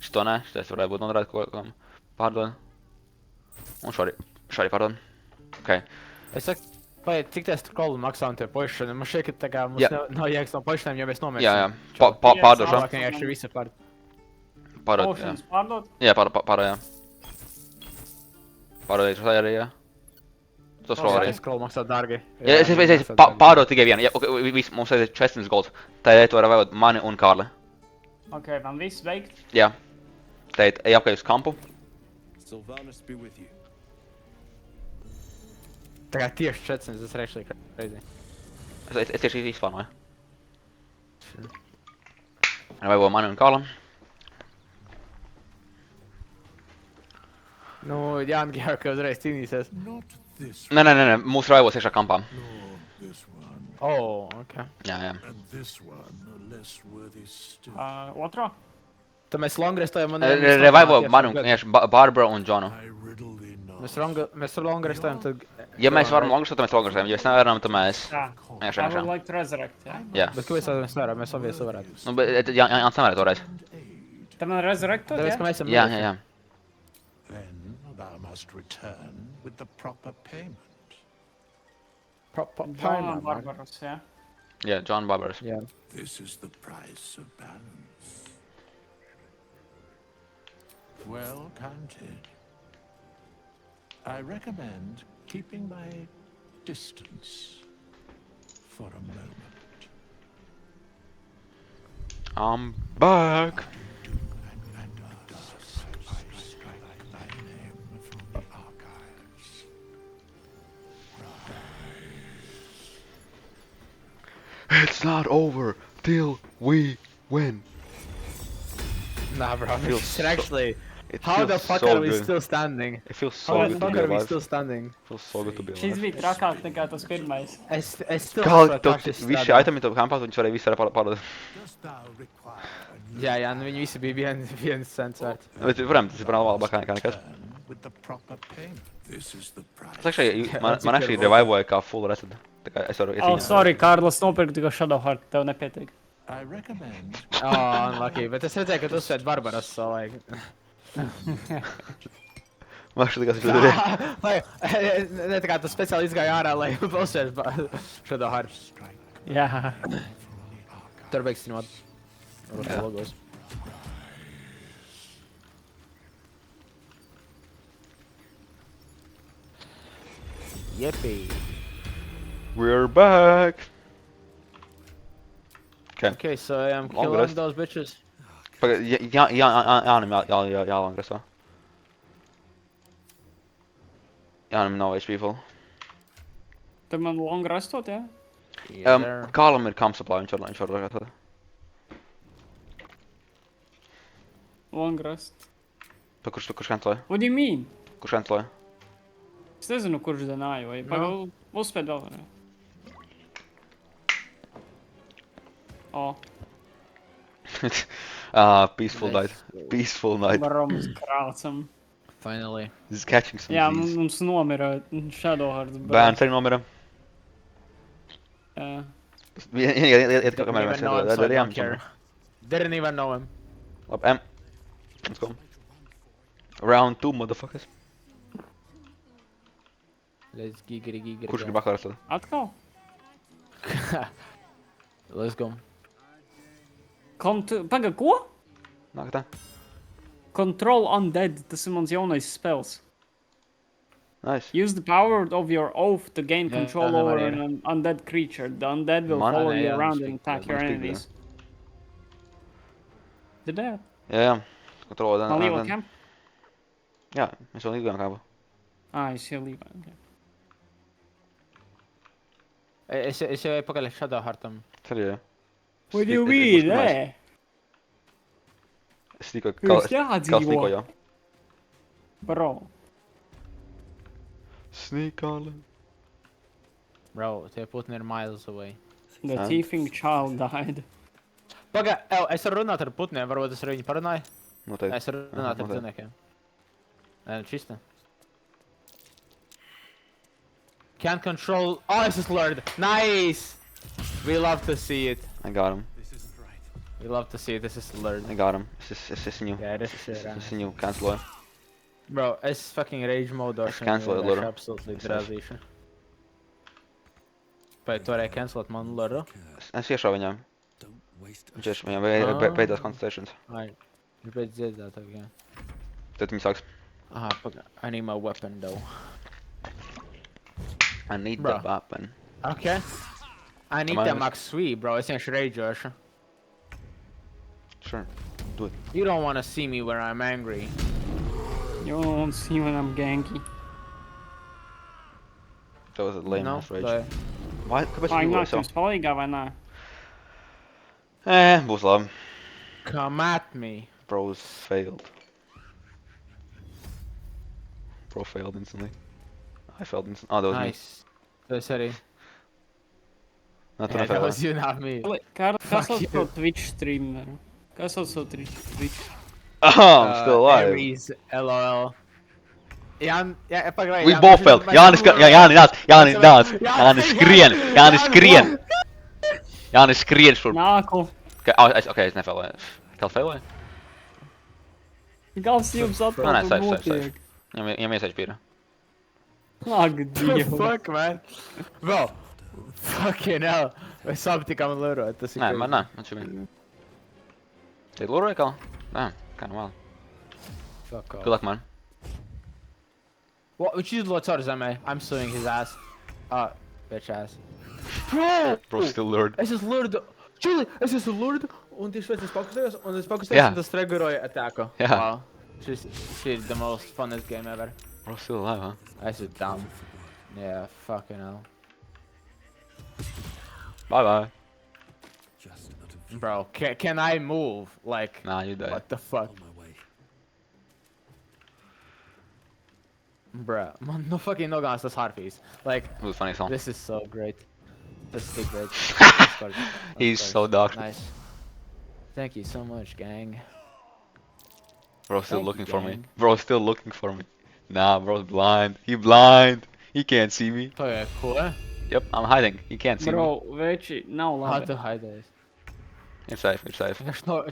Šito nē, šitais varētu būt noderēt kaut kam. Pārdod. Un šo arī pārdod. Ok. Es saku, vai cik tie scrolli maksā un tie poišani? Man šķiet, ka tā kā mums Jā. nav jēgas no poišaniem, jo mēs nomērsim. Jā. Pārdod šo. Labāk vienkārši visu pārdod. Pārdod, jā. Potions pārdot? Jā, pārdod, jā. Pārdod arī šo arī, jā. To scroll arī. Scroll maksā dārgi. Ja, es pārdod tikai vienu. Ja, okay, mums aiziet 400 gold. Tā tu vari vajag mani un Kārli. Ok, man viss beigt. Jā. Teit, ej apkārt uz kampu. Sylvanas be with you. Tā kā tieši 400, tas ir actually crazy. Es tieši izplānoju. Vajag mani un Kārli. Nu, Jānis ka uzreiz cīnīsies. Not this Nē, mūsu raivos iekšā kampā. nor this one, Oh, ok. Jā. and this one are less worthy still. Otro? Tad mēs longrestojam un... Revivo mani un vienkārši Barbara un Džonu. I riddle thee not. Mēs longrestojam, tad... Ja mēs varam longrestot, tad mēs longrestojam. Ja mēs nevaram, tad mēs... Jā. Vienkārši I would iekšā. like to resurrect, jā. Jā. Bet ko mēs nevaram? Mēs obvies varētu. Nu, bet Jānis nevarēja toreiz. Tad man resurrectot, Tāpēc, ka jā? mēs esam... Jā. Then thou must return with the proper payment. Džona Barbaros, jā. Jā, John Barbaras. Jā. This is the price of balance. Well counted. I recommend keeping my distance for a moment. I'm back. And thus I strike thy name from the archives. It's not over till we win. Nah, bro. Feels It's so- actually... It How the feels fuck so are we good. still standing? It feels How so the good to fuck be are we alive. still standing? Feels so good to be Šis alive. bija trakāk nekā tas pirmais. Es still Kā saprotu, tev kā šis visi šie strādā. itemi tev kampā, viņus varēja visi pārdot. Dost thou require a new Jā, nu viņi visi bija viens cents vērts. Bet, protams, tas ir par labāk nekā nekas. return with the proper payment? This is the price. Es actually, man Cik actually ir revivoja kā full reset. Tā kā es varu Oh, iecīnīt. sorry, Kārlis nopirka tikai Shadowheart, tev nepietiek. I recommend Oh, unlucky. Bet es redzēju, ka tu uzsvērt Barbaras, so like... Man šķiet, ka tas ir ļoti. Lai, ne tā kā tu speciāli izgāji ārā, lai uzsvērt šādā har. Jā. Tur beigs cinot. Jā. Logos. Yippee. We're back! Okay. Okay, so I am Long killing rest. those bitches. Pagaid, Jānim jālangreso. Jānim nav HP full. Tad man long restot, jā? Yes, sir. Kālam ir camp supply, viņš var ragāt. Long rest. Pa kurš canceloja? What do you mean? Kurš canceloja? Es nezinu, kurš denāju, vai pagaid, uzspēd vēl. O, Peaceful night. Peaceful night. varomas krācam. Finally. This is catching some Jā, Z's. mums nomira Shadowheart. Bērns arī nomira. Jā. Iet kā Didn't kamēr even mēs know him, so I don't darījām. care. Didn't even know him. Labi, let's go. Round 2, motherfuckers. Let's giggity. Kurš grib aklāt? Atkal? Let's go. Pagaid, ko? Nāk tā. Control Undead, tas ir mans jaunais spēls. Nice. Use the power of your oath to gain Yeah, control never over mind. an undead creature. The undead will Man, follow yeah, you yeah, around speak and attack to your speak to enemies. Did that? Jā. Kontrolē. Man leave camp? Jā, mēs vēl līdz kāpu. Ah, es jau leave. Okay. Es jau eju pakaļ Shadowheartam. Arī, jā. What do you mean, eh? Es tikko Jūs kāds jādzīvo. tikko, jā. Bro. Sneak on. Bro, tie putni ir miles away. The Huh? thieving child died. Paga, es varu runāt ar putniem, varbūt es ar viņu parunāju. Noteikti. Es varu runāt ar Noteikti. cilvēkiem. Nē, čista. Can't control... Oh, es esmu Lord! Nice! We love to see it. I got him. We love to see it, this is Lord. I got him. Es viņu. Yeah, this is it. Es viņu canceloju. Bro, es fucking rage modošu. cancel it, Lord. Absolutely drazīšu. Vai tu varēji cancelot manu Lordu? Es iešauju viņam. Viņš iešauju viņam. Beidzās concentrations. Ai, viņš pēc dziedāt, ok. Tad viņi sāks. Aha, paga. I need my weapon though. I need Bro. the weapon. Okay. I need Am I- that max sweet, bro. Es vienkārši rageošu. Sure. You don't wanna see me when I'm angry. You won't see when I'm ganky. That was a lame No? ass rage. Vai- Why? Kāpēc Vai tu nāk jūlies jau? jums palīgā vai nē? Būs labi. Come at me. Bros failed. Pro failed instantly. I failed instantly. Oh, that was Nice. Tas arī. me. Not Yeah, yeah, that failed. was you, not me. Kā Fuck sauc you. to Twitch streameru? Kā sauc to Twitch? Oh, I'm still alive. Aries, LOL. Ja, pagaidi. We both failed. Jānis skrien. Jānis skrien šur. Nāku. Okay, es nefailēju. Kā failēju? Gals jums Nē, atkal safe. notiek. Viņam iesaiž pīra. Ak, The Dievu. fuck, man? Bro. Fucking hell. Mēs abi tikām lurot. Tas ir Nē, crazy. man nē, man šī. Tev luroja kā? Nē, kā nu vēl. Fuck off. Good luck, man. What? Viņš izlot caur zemē. I'm suing his ass. Bitch ass. Bro, still lured. Es esmu lurdu. Čili, es esmu lurdu. Un tieši pēc es fokusējos, un es fokusējos, Jā. un tas triggeroja attacku. Jā. Wow. Šis ir the most funnest game ever. Bro, still alive, huh? Es esmu dumb. Yeah, fucking hell. Bye. Just out of view. Bro, can I move? Like, Nah, you died. what the fuck? On my way. Bruh, man, no fucking nogās tas harpijas. Like, It was a funny song. this is so great. This is so great. He's so dark. Nice. Thank you so much, gang. Bro, still Thank you, looking for me. gang. Bro, still looking for me. Nah, bro's blind. He blind. He can't see me. Pagaid, ko? Yep, I'm hiding. He can't see me. Bro, veči, nav How labi. to hide this? It's safe, it's safe.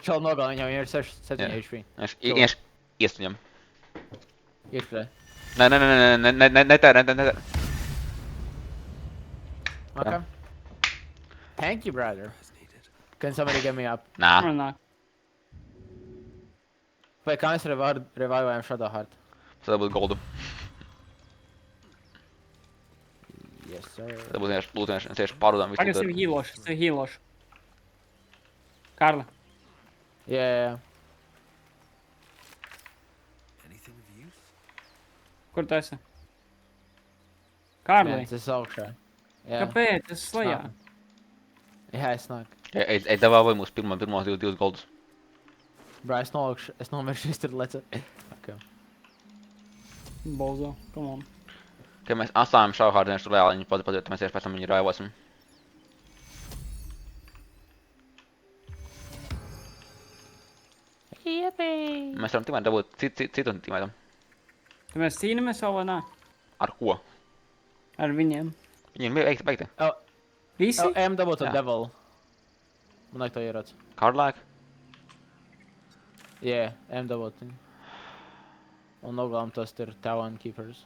Čau nogalina viņam, viņam ir 7 Jā. HP. Ieš iest viņam. Iespēja. Ne. Okay. Thank you, brother. As needed. Can somebody get me up? Nā. Nāk. Vai kā mēs revivējam Shadow Heart? Tad būs goldu. Yes, sir. Tad būs vienkārši lūtēšana. Tieši pārdodām visu. Tagad sevi hīlošu. Karla. Yeah. Anything of use? Kur tu esi? Kārlī. Tas augšā. Jā. Kāpēc? Es slajā. Jā, es nāku. Es devāju mūsu pirmos divus goldus. Bro, es nomiršu izturleca. Okay. Bozo. Come on. Kad mēs atstājām šauhārdu, viņš tur reāli viņi padzīt, tad mēs tieši pēc tam viņu raivosim. Mēs varam timēt dabūt citu timētam. Tad mēs cīnamies vēl vai nē? Ar ko? Ar viņiem. Viņiem ir beigti. Visi? Ejam dabūt to Jā. devil. Man vajag to ieroc. Cardlāk? Yeah, ejam dabūt viņu. Un nogalām tos ir Talon Keepers.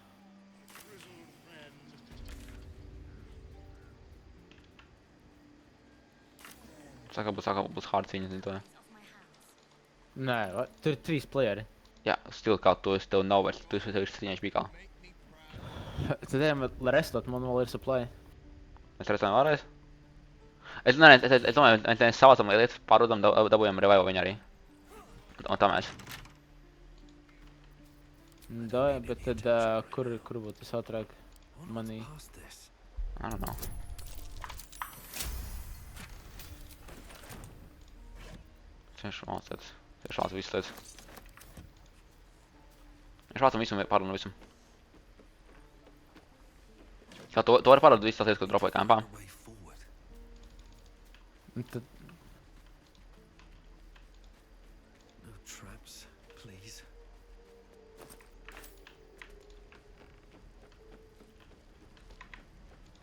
Saka, būs hard cīņa, zinu to. Nē, tur ir 3 playeri. Jā, still kā tu esi, tev nav vairs, tu esi cīņājuši bīkā. Tad ejam restot, man vēl ir supply. Mēs redzam vēlreiz? Es domāju, mēs savācam lietas, pārdodam, dabūjam revival viņu arī. Un tā mēs. Da, bet tad, kur būtu tas ātrāk? Money. Past this. I don't know. Tieši vāc lietas. Tieši vāc visas lietas. Viņš vācam visu un pārdodam visu. Kā to var pārdodot visas tās lietas, ko dropoja kampā. Way forward. Un tad, No traps, please.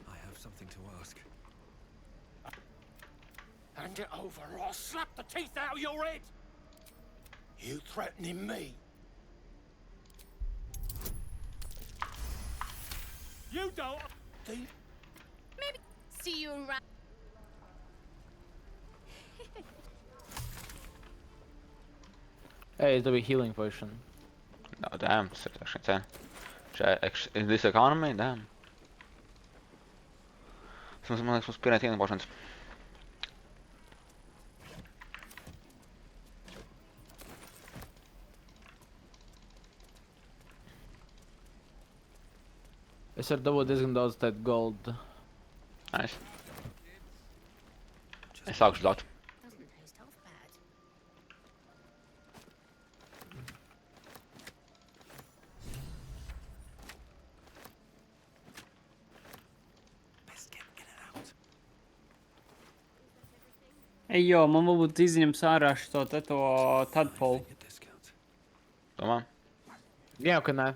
I have something to ask. Hand it over or I'll slap the teeth out of your head! You threatening me? You don't... Maybe see you around. hey, it's a healing potion. No, damn, that's actually insane. In this economy, damn. Tas man liekas, mums pirmais healing potions. Es varu dabūt diezgan daudz tādu gold. Nice. Es sākušu dot. Doesn't taste half bad. Ejo, man varbūt izņems ārā šo te to tadpole. A discount. Domā? Jau, ka nē.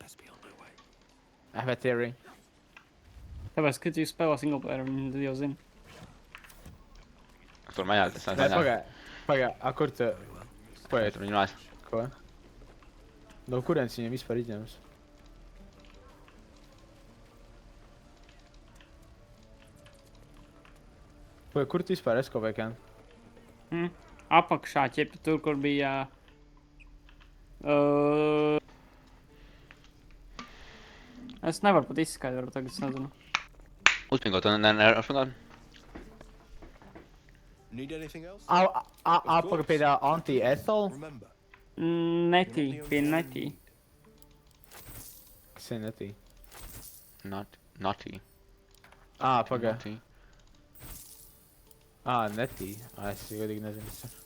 Best be on my way. I have a theory. Tāpēc, kad jūs spēlē singleplayer, viņi jau zina. Es tur mēģināju, es Nē, nezinu. pagā, a kur tu? Ko Es ir? tur viņu nāc. Ko? No kurienes viņam vispār izņems? Kur tu vispār esi kaut kā? Apakšā ķepi tur, kur bija... Es nevaru pat izskaidrot, tagad es nezinu. Uzpingot, neuzpingot. Need anything else? Apaka pie tā anti-ethol? Remember, Netī, pie netī. Kas ir netī? Nutty. Pagā. Nutty. Netī. Es godīgi nezinu. kas ir.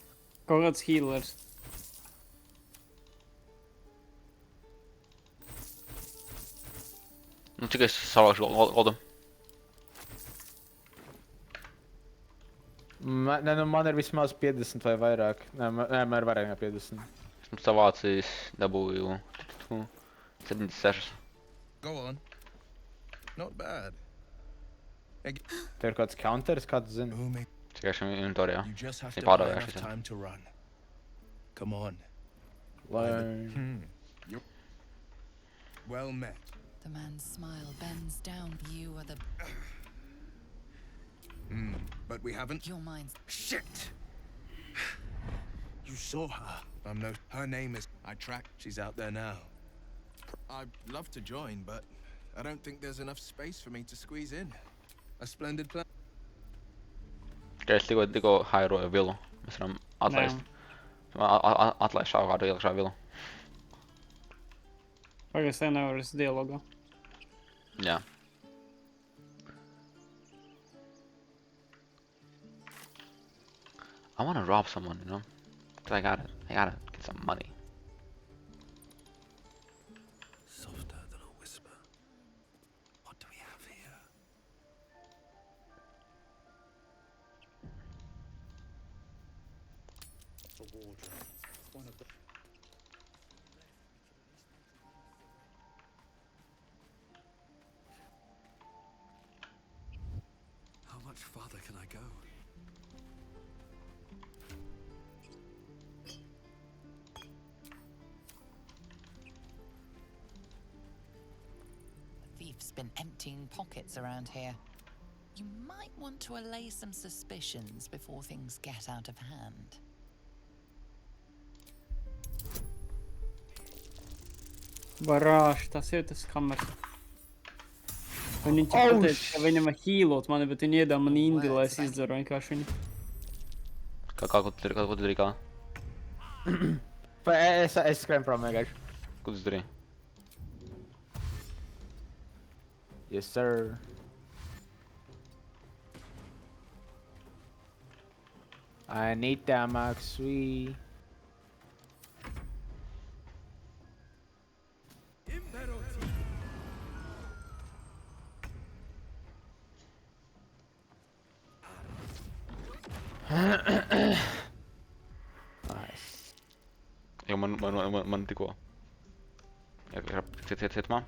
Kaut kāds healers. Nu, cik es savākšu goldu? Nē, nu man ir vismaz 50 vai vairāk. Nē, man ir vairāk nekā 50. Esmu savācis, dabūju 76. Go on. Not bad. Tev ir kāds counters, kāds zina? Who may... Tikai šim inventorijā. You just have Ei to buy pārdevējās enough visiem. time to run. Come on. Lai... Well met. The man's smile bends down. You are the... But we haven't... Your mind's... Shit! You saw her. Her name is... I tracked. She's out there now. I'd love to join, but I don't think there's enough space for me to squeeze in. A splendid plan. Tikai es tikko hairoju vilu. Mēs varam atlaist. Atlaist šāvu kādu ielakšā vilu. Pagaid, es tev nevaru esi dialogā. Jā. I wanna rob someone, you know? 'Cause I gotta get some money. Softer than a whisper. What do we have here? How much farther can I go? The thief's been emptying pockets around here. You might want to allay some suspicions before things get out of hand. Varāš, tas ir tas kameras. Viņi pateica, ka viņam var healot mani, bet viņi iedāva man indi, lai es izdzeru vienkārši viņu. Kā ko tu darīji kā? Es skrēju prom vienkārši. Ko tu darīji? Yes, sir. I need that Max Sweet. Nice. Jo, man tikko. Ciet man?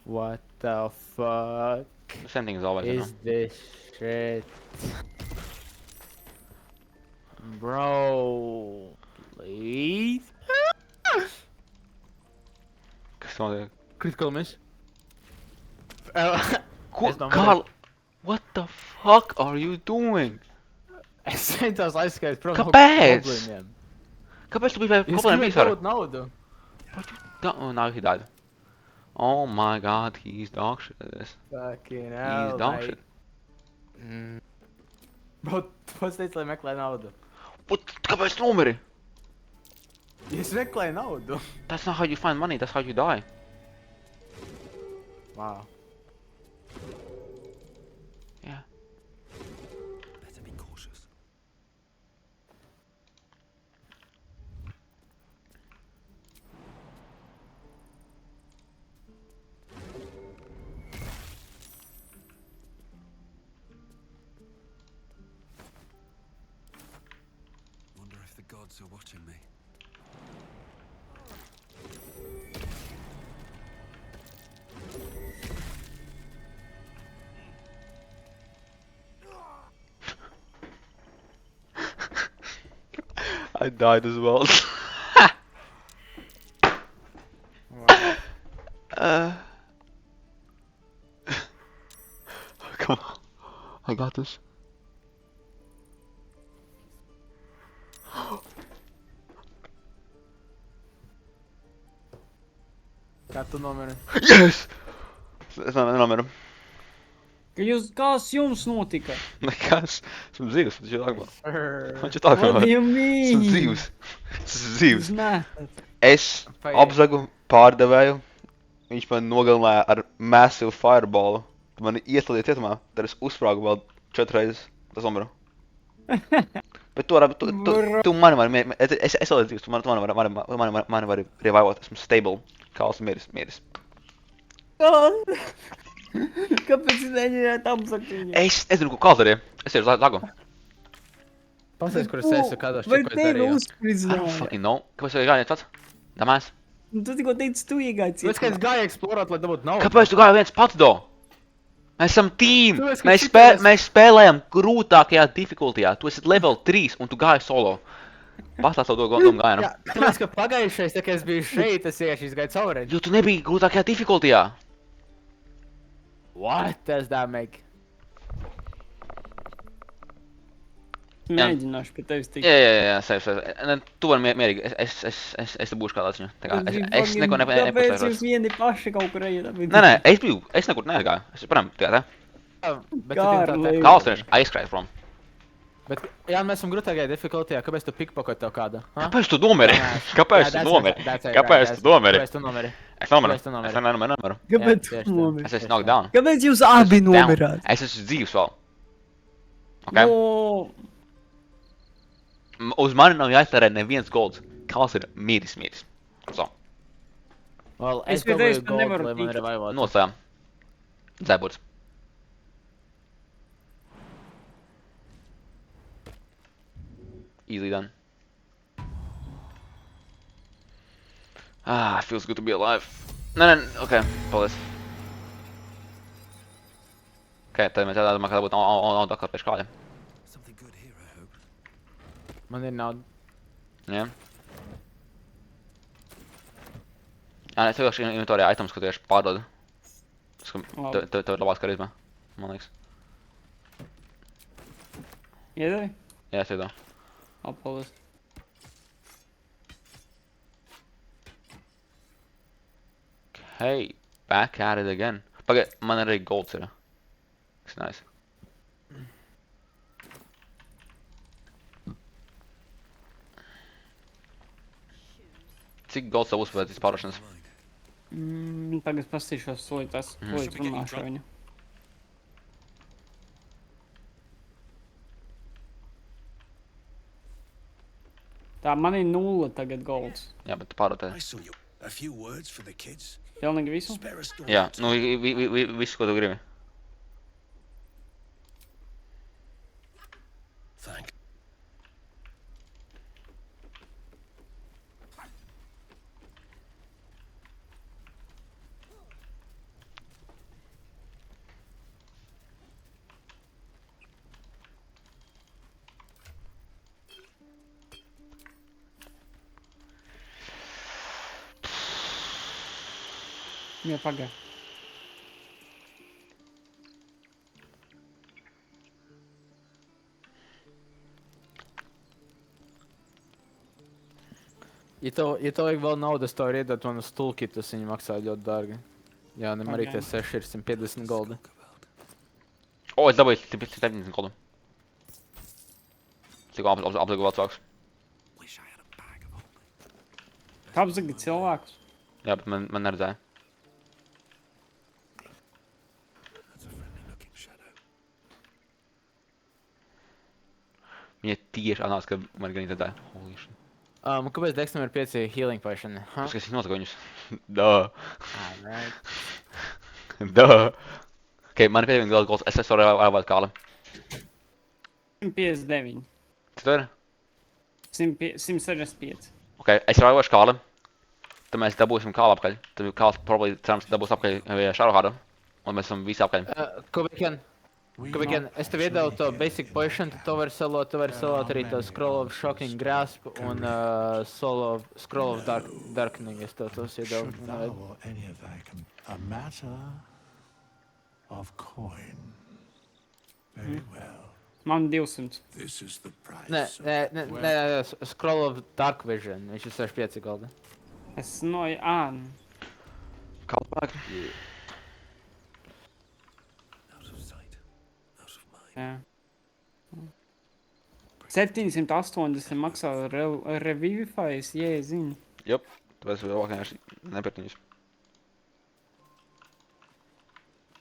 What the fuck The same thing as always, you know? is this shit? Bro, please. Kas notiek? Critical miss. Ko? Es domāju- Karl! What the fuck are you doing? Es centos aizskriet prom Kāpēc? gobliniem. Kāpēc tu biji Es problēma gribēju visur? dabūt naudu. Oh, now he died. Oh my god, he's dog shit at this. Fucking He's hell, dog mate. shit. Bro, tu pats teici, lai meklē naudu. What? Kāpēc tu nomiri? Es meklēju naudu. That's not how you find money, that's how you die. Wow. Yeah. Better be cautious. also watching me. I died as well. Come on. I got this. Kā tu nomiri? Yes! Es nenomiru. Kas jums notika? Nekas. Esmu dzīvs, bet jūs lagā. What you What talking do about? you Esmu mean? dzīvs. Esmu dzīvs. Jūs metat. Es Paiet. apzagu pārdevēju. Viņš man nogalināja ar massive fireballu. Tu mani ieslēdzīja cietumā, tad es uzsprāgu vēl 4 reizes. Tas nomiru. Bet tu mani vari, es vēl dzīvs, tu mani vari revivot, esmu stable. Kāls miris. Kāpēc jūs neņēmāt apzaktiņu? Es nezinu, ko Kāls darīja. Es iešu uz lagu. Pasaka, kur es esmu, kādos Vai čekos tevi darīju. I don't uzspridzināja? fucking know. Kāpēc tu gājies pats? Damās. Tu tikko teici, tu iegāji Tāpēc, ka es gāju eksplorēt, lai dabūtu naudu. Kāpēc tu gāji viens pats, do? Mēs esam team! Tāpēc, ka Mēs, šitais- mēs spēlējam grūtākajā difficultyā. Tu esi level 3 un tu gāji solo. Pastāst savu domu gājienu. Jā, tāpēc, ka pagājušais, tā kā es biju šeit, es vienkārši izgāju cauri. Jo tu nebiji grūtākajā difficultyā. What does that make? Mēģināšu pie tevis tikt. Jā, safe. Tu vari mierīgi. Es te būšu kādā ziņā. Tā kā es neko Kāpēc jūs nepastāstos. vieni paši kaut kur ejat? Nē, es nekur neaizgāju. Es joprojām tikai tā. Bet, Kārlī. Kāls vienkārši aizskrēja prom. Bet, jā, mēs esam grūtākajā difficultyā, kāpēc tu pickpocket tev kādu? Ha? Kāpēc tu nomeri? Kāpēc tu nomeri? Kāpēc tu nomeri? Kāpēc tu nomeri? Es nomiru. Kāpēc tu nomiri? Es nemiru. Kāpēc Jā, tieši tu tā. nomiri? Es esmu knocked down. Kāpēc jūs abi Down. nomirāt? Es esmu dzīvs vēl. Ok? No, Uz mani nav jāiztērē neviens golds. Kāls ir miris. So, Well, Es es pie tevis dabūju pat gold, nevaru lai man tikt. revivot. nosējām. Dzēburts. Easy done. Feels good to be alive. Nē, ok, paldies. Ok, tad mēs jādomā, kā būtu nauda atkal pēc kāļa. Something good here, I hope. Man ir nauda. Jā. Jā, es vienkārši inventorija items, ko tieši pārdodu. Tev ir labāks karizma, man liekas. iedevi? Jā, es iedodu. Apolles. Hey, back at it again. Pagaid, man arī golds ir. Tas nice. Cik golds tev uzspēlēt iz pārdošanas? Tagad pastīšos solītās, solīt runāšu ar viņu. Tā, man ir 0 tagad golds. Jā, bet tu pārdotē. I saw you. A few words for the kids. Pilnīgi visu? Spare a story. Jā, nu viss, ko tu gribi. Thank. Jā, pagaid. Ja tev vajag vēl naudas, to var iedot man uz toolkitus, viņi maksā ļoti dārgi. Jā, arī Ok. tie 6 ir 150 goldi. O, es dabūju 70 goldu. Tikko apzagu vēl cilvēks. Wish I had a bag of holding. Kā apzagi cilvēkus? Jā, bet man neredzēja. That's a friendly looking shadow. Viņa tieši atnāca, ka man gan redzēja. Holy shit. Kāpēc Dextam ir 5 healing potion? Ha? Tas, ka es nozagu viņus. Duh. Alright. Duh. Ok, man ir 5 golds, es esmu revivot kāla. 59. Cik tev ir? 165. Ok, es raujošu kālu. Tad mēs dabūsim kālu apkaļ. Tad kāls probably cerams dabūs apkaļ Shadowheartu. Un mēs esam visi apkaļ. Kubiken, es tev iedevu to basic potion, tad tu vari salot arī to Scroll of Shocking Grasp un Scroll of Darkening, es tev tos iedevu. Should thou or any of thy a matter of coin. Very well. Man 200. This is the price. Nē, Scroll of Dark Vision, viņš ir 65 golda. Es noju... Kāls pāk. Out of sight, out of mind. Jā. 780 maksā Revivify, jēziņ. Jop, tāpēc vēl vienkārši nepirkt viņus.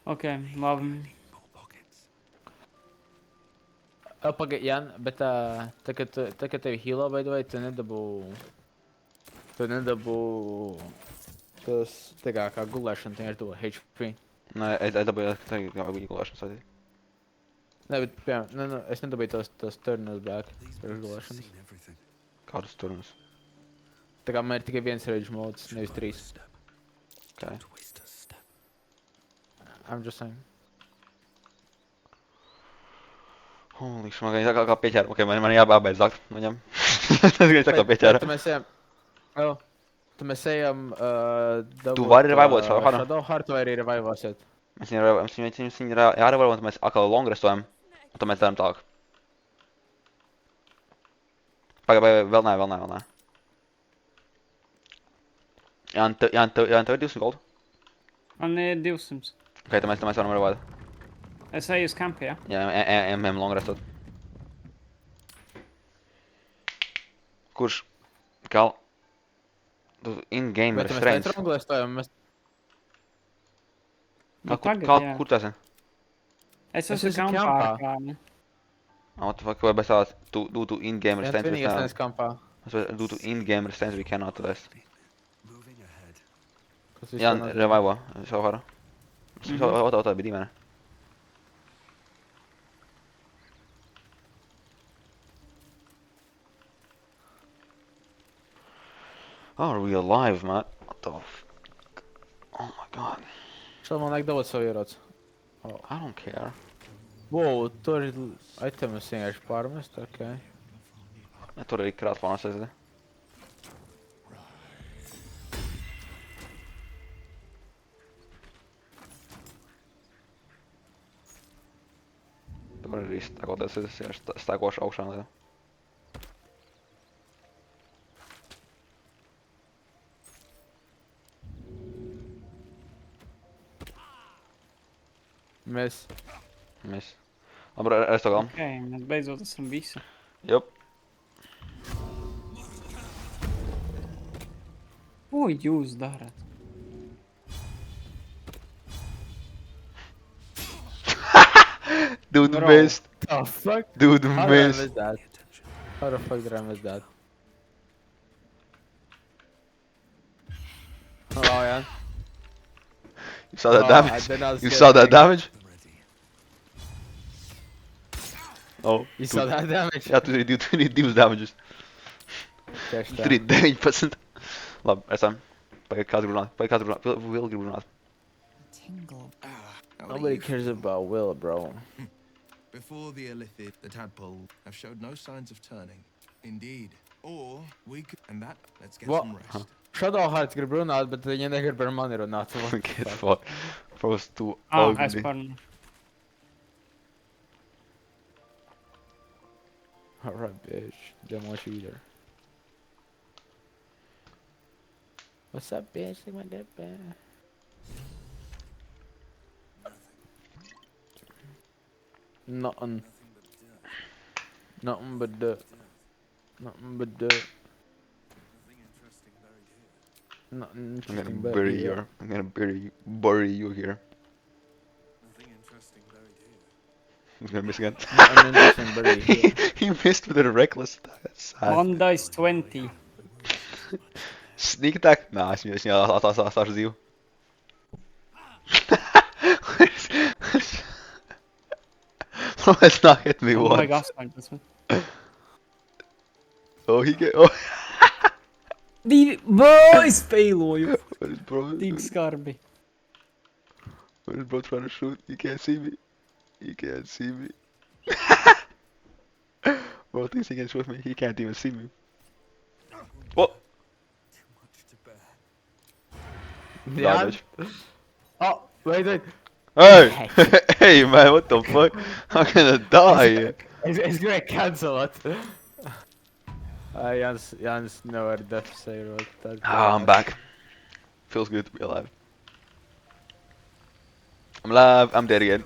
Ok, labi. More pockets. Pagaid, Jan, bet kad tevi healo, by the way, tu nedabū tos, tā kā gulēšana, tie ir to HP. Nē, es dabūju, ka tā ir viņa gulēšanas vajadzīgi. Nē, bet, piemēram, es nedabīju tos turnus back, These pirms boys have gulēšanas. seen everything. Kādus turnus? Tā kā man ir tikai viens rage modes, nevis 3. Step. Okay. Twist a step. I'm just saying. Holy shit, man kā pieķēra. Ok, man jābeidz zakt no viņam. Es tikai tā kā pieķēra. Tad mēs ejam... Tad mēs ejam... Tu vari revivot Shadowheartu? Shadowheartu vai arī revivosiet? Mēs viņu jārevaļo, un tad mēs atkal longrestojam. Un tad mēs darām tālāk. Pagaid, vēl nē. Jā, tev ir 200 gold. Man ir 200. Ok, tad mēs varam revaļot. Es eju uz kampu, jā? Jā, ejam longrestot. Kurš? Kal? Tu in-game Bet mēs restraints. netronglēstojam, mēs... Nu, tagad, jā. Kur tu esi? Es Es esmu esmu kampā. kampā. Kā, ne? What the fuck, vai bez tās, tu in-game Jā, restraints, vienīgais nevis kampā. do tu in-game restraints, we cannot rest. Moving ahead. Kas viss Jā, sanāk. revivo, Shadowheartu. Otā bija dīvaina. Oh, are we alive, man? What the fuck? Oh my god. Šādi man vajag dabot savu ieroci. I don't care. Wow, tur ir itemus vienkārši pārmest, ok. Ja, tur arī krātplānas aizdi. Tur arī stakoties, es vienkārši stakošu augšā lielu. Mēs... Mēs. Labi, es to galam. Ok, mēs beidzot esam visi. Jup. Ko jūs darat? Dude, Bro. missed. Oh, fuck? Dude, How did I missed. miss that? How the fuck did I miss that? Oh, yeah. You saw that Oh, I damage? did not You see saw a that thing. damage? Ready. Oh. You saw that damage? Jā, tu ir divas damages. Tieši tā. Tur ir 19. Labi, esam. Pagaid, kāds grib runāt. Will grib runāt. Tingle. How are Nobody you? cares about Will, bro. Before the Illithid, the tadpole have showed no signs of turning. Indeed. Or we could, and that, let's get What? some rest. Shadowhearts grib runāt, bet viņa negrib ar mani runāt. Get fuck. Bros too Es ugly. parunu. Alright, bitch. Don't want you either. What's up, bitch? Take my dick back. Nothing. Nothing but dirt. Nothing but dirt. Nothing I'm interesting gonna but bury dirt. you. I'm gonna bury you here. Nothing interesting buried here. He's gonna miss again. Nothing interesting buried here. He missed with a reckless sad. One dice 20. Sneak attack? Nah, es viņu atstāšu dzīvu. Let's not hit me Man vajag once. 18. Oh, he get. Oh, Divi, vai, spēloju. what is bro? Tik doing? skarbi. What is bro trying to shoot? You can't see me. You can't see me. Bro thinks he can shoot me. He can't even see me. What? Yeah. Garbage. Oh, wait. Hey! Hey man, what the fuck? I'm gonna die. Es gribēju cancelot. Jānis nevar death save. I'm back. Feels good to be alive. I'm alive, I'm dead again.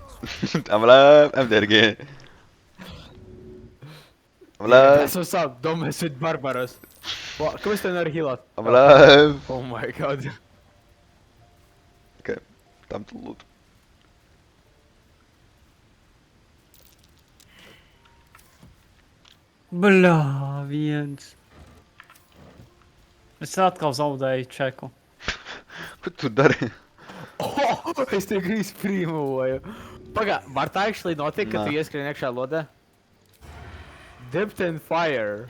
I'm alive, I'm dead again. I'm alive, Tas what's up, don't mess with Barbaros. Kāpēc tev nevar healot? I'm alive. Oh my god. Okay, time to loot. Bļā, viens. Es atkal zaudēju čeku. Ko tu dari? Oh, es te grīz prīmoju. Pagā, var tā actually notiek, ka Nā. tu ieskrien iekšā lodē? Dipped in fire.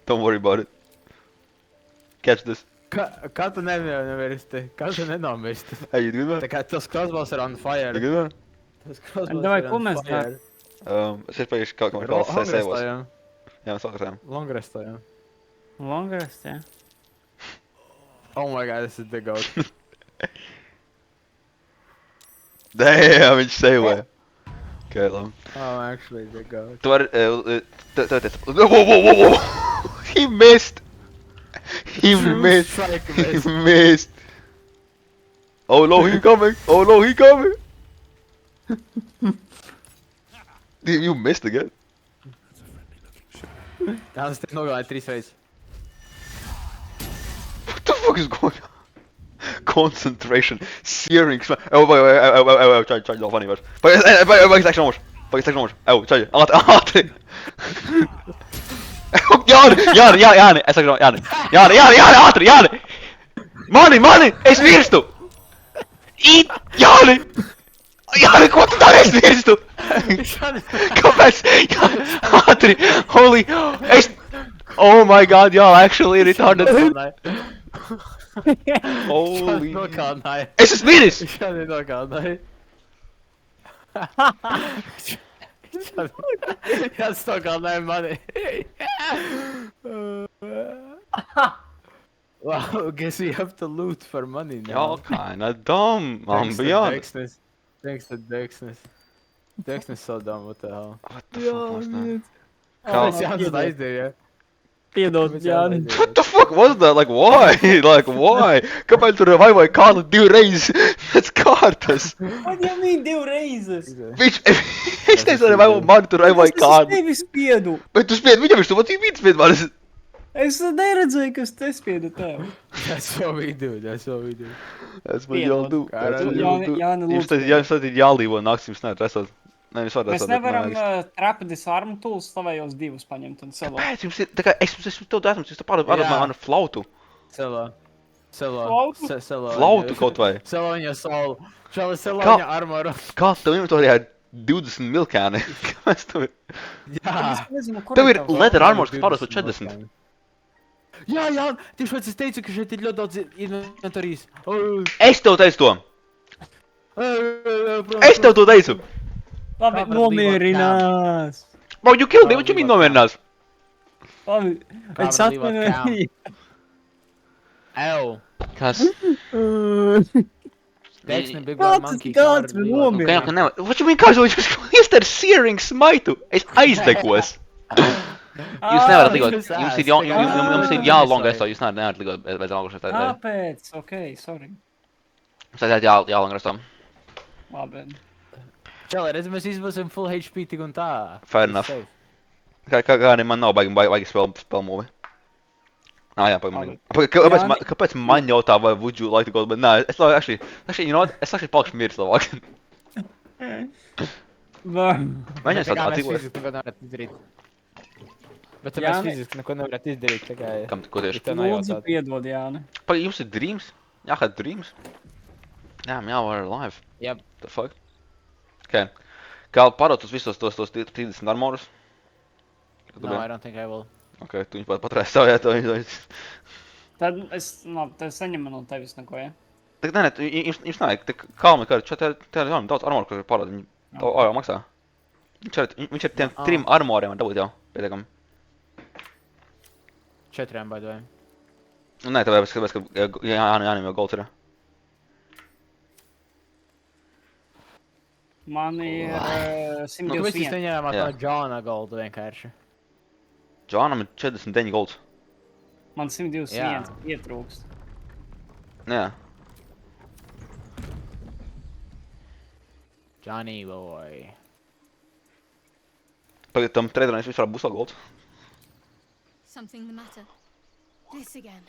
Don't worry about it. Catch this. Kā tu nemirsti? Kā tu nenomisti? Hey, you good man? Tā kā tas crossbows ir on fire. You good man? Tas crossbows Davai, ir ko on mēs fire. Es iespēju kaut kā vēl sēvos. Longrestojam. Jā, mēs sākasējām. Longrestojam. Long rest, jā. Oh my god, this is the goat. Damn, viņš sevoja. Okay, labi. Oh, actually the goat. Tu vari... Whoa! He missed! He missed! Strike He miss. missed! Oh no, he coming! Oh no, he coming! Dude, you missed again. Jānis te nogalāja 3 reizes. What the fuck is going on? Concentration, searing, oh, čaļ, nav funny vairs. Pagaid, sekšu nomurs. Čaļ, ātri. Jāni, es sekšu nomurs, Jāni, ātri, Jāni. Mani, es mirstu. Jāni, ko tu dari, es mirstu. Kāpēc? Ātri, holy, oh my god, y'all actually retarded. Holy. Nokalnāja. Es esmu miris! Jānis nokalnāja. Jānis nokalnāja mani. Wow, guess we have to loot for money now. Y'all kinda dumb, I'm beyond. Thanks to Dexness. Dexness so dumb, what the hell. What the fuck was that? Kāpēc Jānis aizdeja? Piedod, Kāpēc Jāni. Jānis What the fuck was that? Like, why? Like, why? Kāpēc tu revivoji kādu 2 reizes pēc kārtas? What do you mean 2 reizes? Viņš, es nezinu, revivoju mani, tu revivoji Es kādu. tevi spiedu. Bet tu spied viņam, what do you mean spied mani? Es neredzēju, ka es te spiedu tev. That's what we do, that's what we do. That's what y'all do. That's what y'all do. Jāni, Jums lūdzu. tad ir jālīvo nakts, jums nevar resot. Nē, jūs varat Mēs resot. nevaram trapa disarm tools savējos 2 paņemt un celot. Pēc jums ir, tā kā es esmu tev dēsums, jūs tā pārāk Jā. manu flautu. Selo. Flautu? Selo. Flautu kaut vai. Selo viņa soul. Šāda selo Kā? viņa armoru. Kā tev inventorijā ir 20 milkēni? Kāpēc tev ir? Jā. Es nezinu, kur Tev ir tavs leather armors, kas pārdos par 40. Jā, tieši pēc es teicu, ka šeit ir ļoti daudz inventorijas. Es tev teicu to! Es tev to teicu! Labi, nomierinās. Bro, you killed me, what you mean nomierinās? Labi, es Probably atminu. Ew. Kas? Dexne, Big Kāds Bad Monkey. kāds man nomira? Kā jau, ka nevar. What you mean, kāds jūs iestar searing smaitu? Es aizdegos. Jūs nevarat ligot, jums ir jālongresto, jūs nevarat ligot bez longresto. Kāpēc? Ok, sorry. Mums aiziet jālongresto. Labi. Čēlē, redz, mēs izbasim full HP tik un tā. Fair enough. Kā arī man nav baigi spēl mūvi. Jā, kāpēc man jautā, vai would you like to go, bet nē, es actually, you know what, es actually palikšu miris labāk. Mēģinās atdzīvot. Neko nevarat izdarīt. Bet Jā, mēs fiziski neko nevarat izdarīt, tā kā... Kam, ko tieši? Tev Lūdzu, nejautāt. piedod, Jāni. Pagaid, jums ir dreams? Jāhat dreams? Jā, we're alive. Yep. The fuck? Okay. Kā pārot uz visos tos 30 armorus? No, I don't think I will. Ok, tu viņu paturēsi savu vietu. Tad es, labi, tad saņemu no tevis neko, ja? Nē, viņš nevajag, tik kalmi, ka te ir daudz armoru, kur parāda, viņi to jau maksā. Viņš ar tiem 3 armoriem var dabūt jau, pietiekami. 4 by the way. Nē, tāpēc, ka Jānim jau golds ir. Man ir Nu, ka visi 121. neņēmāt Jā. no Johna goldu vienkārši. Džonam ir 49 golds. Man 121 Jā. ietrūkst. Jā. Johnny boy. Tagad tam trederēs vispār būs vēl golds. Something the matter. This again.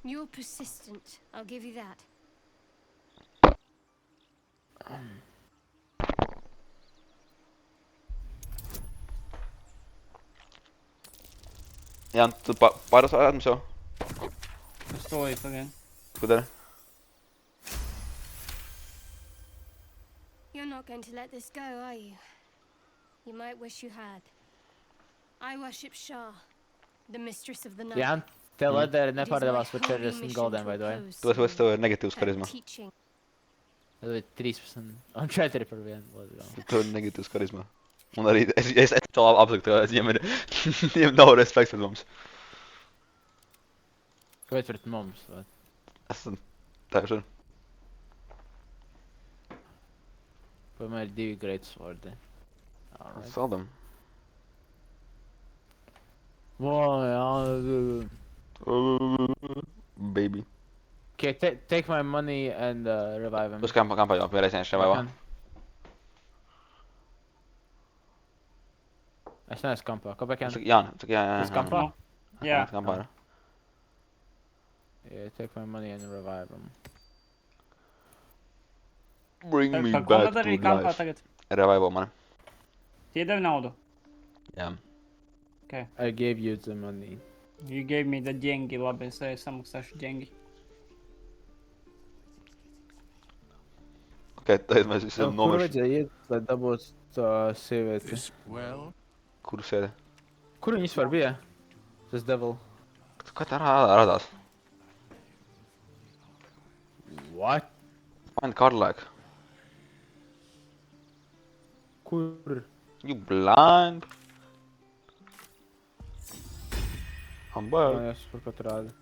You're persistent. I'll give you that. Jā, tu pārās mums jau. Es to līdz pagain. Ko dari? You're not going to let this go, are you? You might wish you had. I worship Shah, the mistress of the night. Jā, tev lederi It is my nepārdevās par holy 40 mission goldiem, to by the way. oppose Tev ir negatīvs her karizma. teaching. Tev ir 13 un 4 par 1. Tev ir negatīvs karizma. Un arī es to apzaktu, ka viņiem nav respekts pret mums. Kāpēc pret mums? Vai? Esam tā, Vai man ir 2 great swordi? Alright. Saldam. Wow, jā. Baby. Okay, take my money and revive him. Uz kampā jau pierēsies šajā vai? Es neesmu kampā. Kāpēc? Jā. Es kampā? Jā. Kampā ir. Yeah, take my money and revive him. Bring me Ko back tad to arī kampā life. tagad? Revival mani. Tie devi naudu. Jā. Okay. I gave you the money. You gave me the ģengi, labi, es samaksāšu ģengi. Ok, tagad mēs visi esam Kur nomirši. vajadzēja iet, lai dabūtu tā sievieti? This well Kuru sēdi? Kur viņi vispār bija? Tas devil. Kā tā radās? What? Find Carlack. Kur? You blind. I'm back. Man jāsas par katru rādu.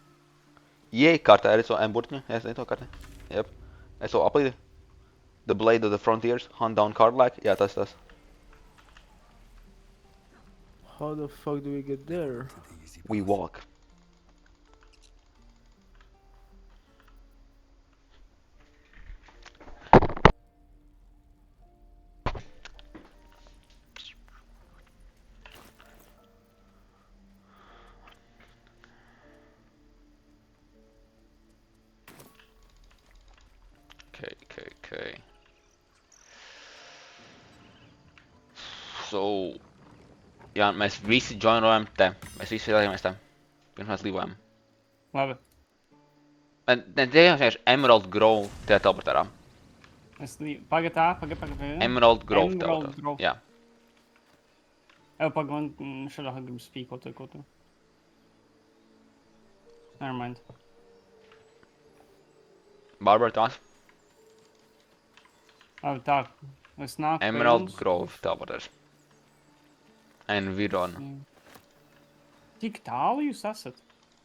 Jei kārtā ir to M-burtiņu. Jā, es to kārtā. Jep. Es to aplīdi. The Blade of the Frontiers. Hunt down Carlack. Jā, tas. How the fuck do we get there? We walk. Okay. So, jā, mēs visi joinojam te. Mēs visi ielējāmies te. Pirms mēs līvojam. Labi. Ne, tie jau vienkārši Emerald Grove tajā teleportērā. Pagatā. Emerald Grove Emerald teleportērā. Grove. Jā. Evo, man šādā gribu spīkot vai ko tu. Nevermind. Barbara tās. Labi, tā. Es nāku pie Emerald jums. Grove teleportērs. Environ. Tik tālu jūs esat?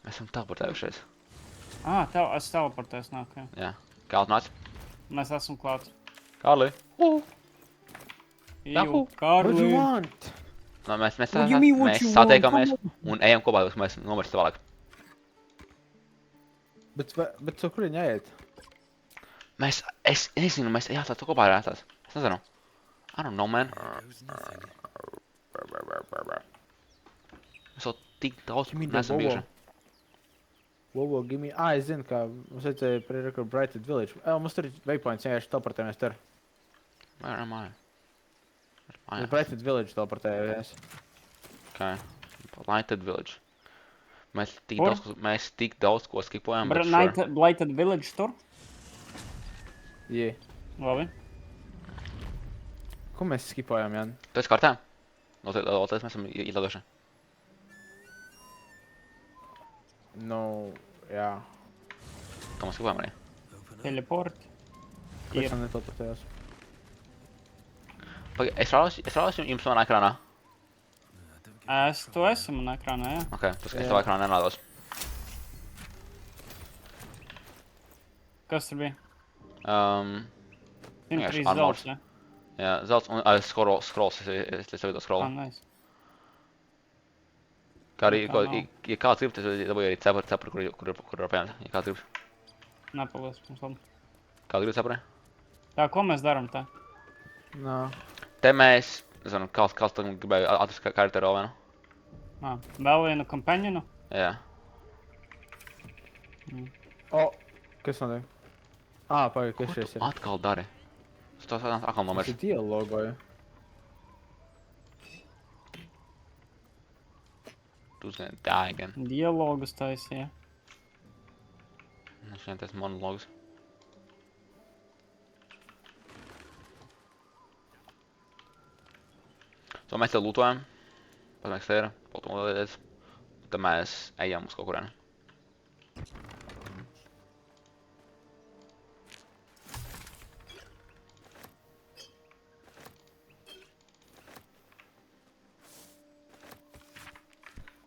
Mēs esam teleportējušies. Es teleportēs nāku, jā. Jā. Kā tu nāc? Mēs esam klāt. Kārli. Jū, Kārli. want? No, mēs What do you mean, what you want? satiekamies un ejam kopā, lai mēs nomirst vēlāk. Bet so kur viņi aiet? Es nezinu, mēs jāsāt to kopā rētās. Es nezinu. I don't know, man. Mēs vēl tik daudz nesam bijuši. Wow, give me... es zinu, kā mums vajadzēja pre-record Brighted Village. Mums tur ir waypoints, vienkārši teleportējamies tur. Where am I? Uz Brighted Village teleportējamies. Okay. Lighted Village. Mēs Kur? tik daudz ko skipojam, bet sure. Blighted Village tur? Jē. Labi. Ko mēs skipojam, Jan? Tu esi kārtā? Noteikti mēs esam ielādoši. Nu, jā. Kā mēs kopā manī? Teleport. Kāpēc Ir. man neteleportējās? Pagaid, es vēlos jums manā ekrānā. Tu esi man ekrānā, jā? Ok, tas, ka es tavā ekrānā nenādos. Kas tur bija? Vienkārši 103 armors. zelts, jā? Jā, zelts un scrolls, es tev to scrollu. Nice. Kā arī, Nekā nav. ja kāds grib, tad dabūju arī cepuri, kur var paņemt, ja kāds grib. Nepalies mums labi. Kāds grib cepuri? Tā, ko mēs darām tā? Nā. Te mēs, nezinu, kāds tam gribēja atrast karakteru vēl vienu. Vēl vienu kompanionu? Jā. O! Kas notiek? Pagaid, kas šis ir? Atkal dari. Tas atkal Tas nomers. ir dialogoja. Who's gonna die again? Dialogus taisīja. Šeit tas monologs. So mēs te lūtojam. Pēc te ir, poltumulēties. Tad mēs ejam uz kaut kurieni.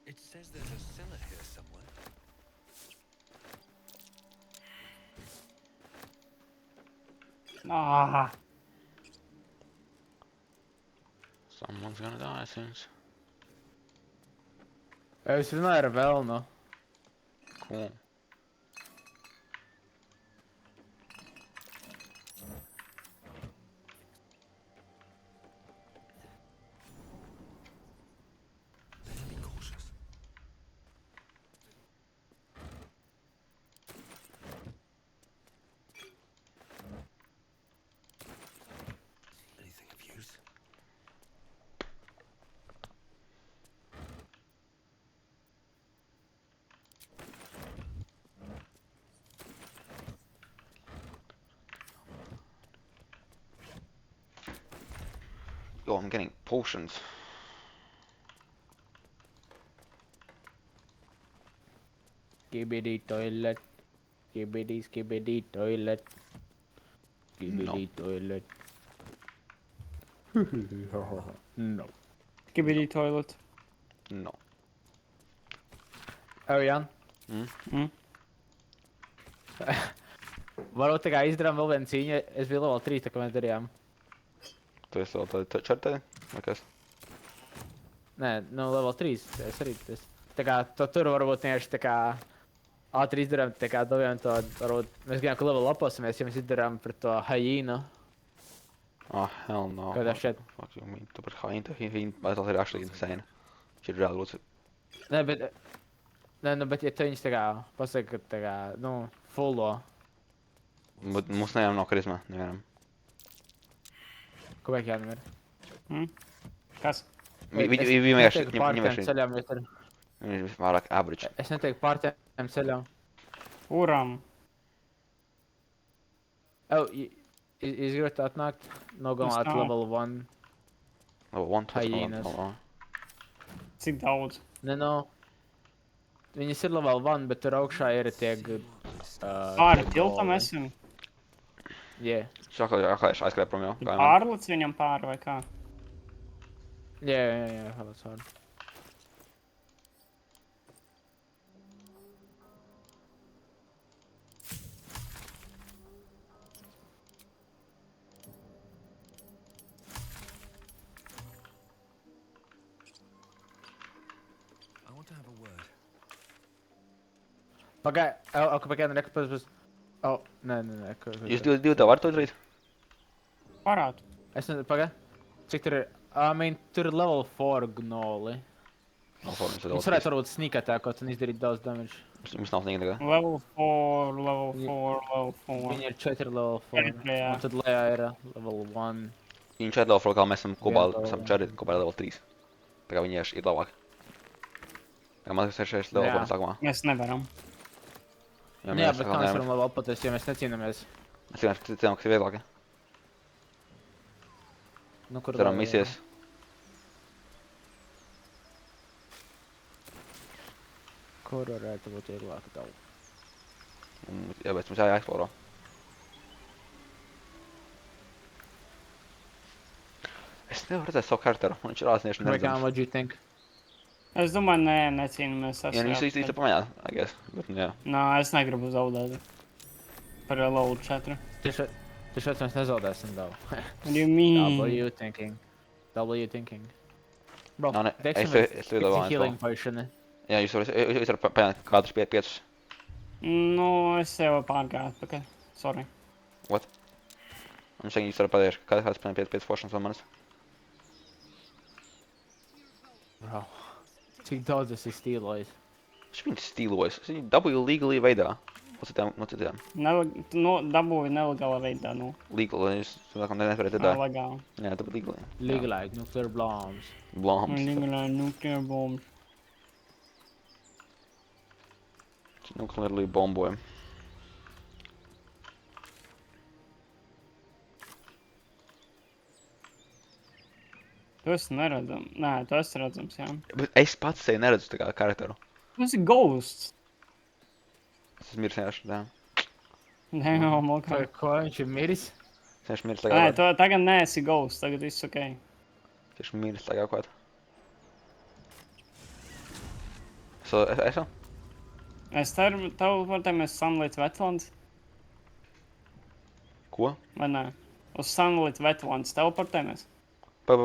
It says there's a cellar here somewhere. Someone's gonna die, it seems. Es runāju ar Velnu. Cool. Better be cautious. Anything of use? Yo, I'm getting potions. Skibidi toilet. Skibidi toilet. Skibidi toilet. No. Skibidi toilet. No. Jan. Varbūt tā kā izdarām vēl vienu cīņu. Es biju level 3, tā kā mēs darījām. Tu esi vēl tādi čartē? Vai kas? Nē, nu level 3. Es arī. Tā kā tur varbūt tieši tā kā ātri izdarām, tā kā dabījām to, varbūt mēs gribējām, ka level uposimies, ja mēs izdarām par to hajīnu. Oh, hell no. Kādā šeit? Fuck you mean? Tu par hajīnu, vai tas ir actually insane. Šī ir reāli grūts. Nē, bet ja tu viņus tā kā pasaka, ka tā kā, fullo. Bet mums nevienam nav karisma, nevienam. Ko vajag jānam ir? Kas? Viņi vienkārši, ceļām, ja tur. viņi ir vairāk average. Es neteiktu pārtiem ceļām. Uram. Jūs gribat atnākt, nogalināt nav. level 1. Level 1, tas Hyenas. Cik daudz? Viņas ir level 1, bet tur augšā ir tie... Pāri tiltam esam. Yeah. Šākā aizskrēja prom jau. Pārlic viņam pāri vai kā? Yeah, that's hard. I want to have a word. Pagaid, nekāpēc... Nē. Jūs divi tev var to izdarīt? Parādu. Es nezinu, pagaid. Cik tur ir? Tur ir level 4 gnoli. Mums varētu varbūt sneak attackot un izdarīt daudz damage. Mums nav sneak tagad. Level 4. Viņi ir 4 level 4. Jā. Un tad lejā ir level 1. Viņi 4 level 4, kā mēs esam kopā, Jā, esam 4 kopā level 3. Tā kā viņi ir labāk. Tā kā man ir 6 level 4 sākumā. Mēs nevaram. Jā, bet kā mēs varam level upoties, ja mēs necīnamies? Mēs cīnām, kas ir vieglāk. Kur Darām misijas. Kur varētu būt vieglāk daudz? Jā, bet mums jāeksploro. Es nevaru redzēt savu karakteru, un viņš ir āsnieši Breakdown, neredzams. what do you think? Es domāju, nē, necīnamies. Jā, nu jūs īsti pamēģināt, I guess. Bet, nu, jā. Nā, es negribu zaudēt. Par level 4. Tu šeit mēs nezaudēsim davu. What do you mean? W thinking. W thinking. Bro, Nā, ne, teiksim, es lietu vēl healing potion. Jā, jūs varat pamēģināt kādus 5. Nu, es jau pārgāju atpakaļ. Sorry. What? Un šeit jūs varat pateikt, kāds pamēģināt 5 potions vēl manis. Bro, cik daudz es stīlojas. Viņš viņu stīlojas. Es viņu dabūju legally veidā. No citiem. Dabūju nelegālā veidā, nu. Legally, jūs nevarētu tā. Legāli. Jā, tāpēc legally. Legalized nuclear bombs. Blāms. Legāli nuclear bombs. Nuclearly bombojam. Tu esi neredzams. Nē, tu esi redzams, jā. Bet es pats sevi neredzu tā kā karakteru. Tu esi ghosts. Es esmu miris vienkārši, jā. Nē, jau mokā. Ko viņš ir miris? Es vienkārši miris Nē, tagad. tu tagad neesi ghosts, tagad viss ok. Es vienkārši miris tagad kaut. So, es vēl? Es tev teleportējamies Sunlit Wetlands, Ko? vai nē? Uz Sunlit Wetlands teleportējamies. Paga.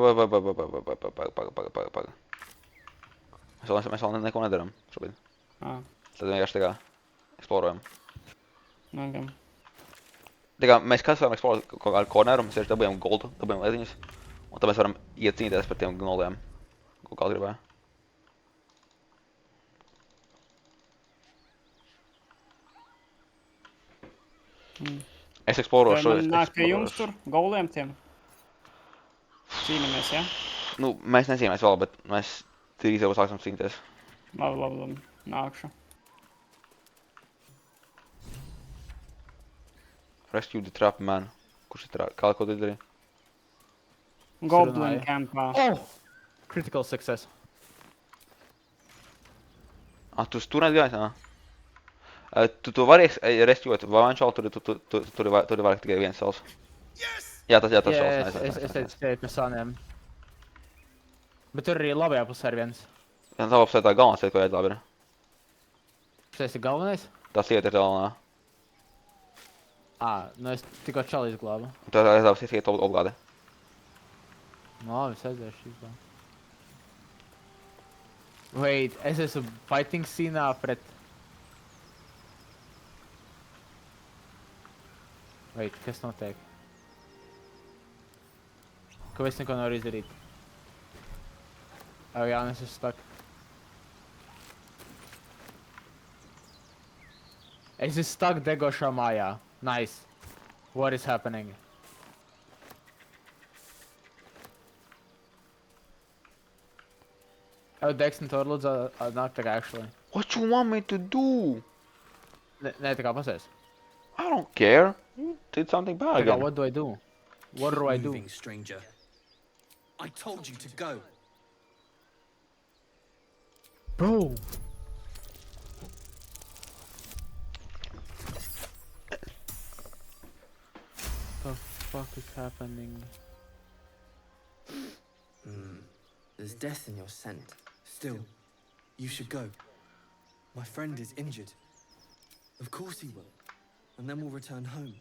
Mēs vēl neko nedaram šobrīd. Tad vienkārši tā kā eksplorojam. Okay. Tā kā mēs kāds varam eksplorēt kaut kādu korneru, mēs vienkārši dabujam goldu, dabujam lietiņas. Un tad mēs varam iet cīnīties par tiem gnoliem, ko kāds gribēja. Es eksplorošu šo... Man nāk pie jums tur, goliem tiem. Cīnamies, ja? Nu, mēs necīnāmies vēl, bet mēs drīz jau sāksim cīnīties. Labi. Nākšu. Rescue the trap man. Kurš ir kā ko tu darīji? Goblin runāja. campā. Oh! Critical success. Tu tur neatgājis, nā? Tu to vari rescuēt, vai vanšāli tur ir vairāk tikai viens savs? Jā, tas Jā, šāls. es teicu, ka pie sāniem. Bet tur arī labajā pusē ir viens. Jā, tā apsēt tā galvenā lieta, ko jāizglāb ir. Šis ir galvenais? Tā lieta ir galvenā. Nu es tikko čali izglābu. Tā ir iet obgāde. Nu labi, es aiziešu izglābu. Wait, es esmu fighting scenā pret... Wait, kas notiek? Ko es neko nevaru izdarīt? Jā, es esmu stuck. Es esmu stuck degošā mājā. Nice. What is happening? Dexter, tu vari lūdzu nākt tā kā actually. What you want me to do? Nē, tā kā pasēs. I don't care. You did something bad Tā kā, again. what do I do? What do I do? Moving, stranger. I told you to go. Bro! What the fuck is happening? There's death in your scent. Still, you should go. My friend is injured. Of course he will. And then we'll return home.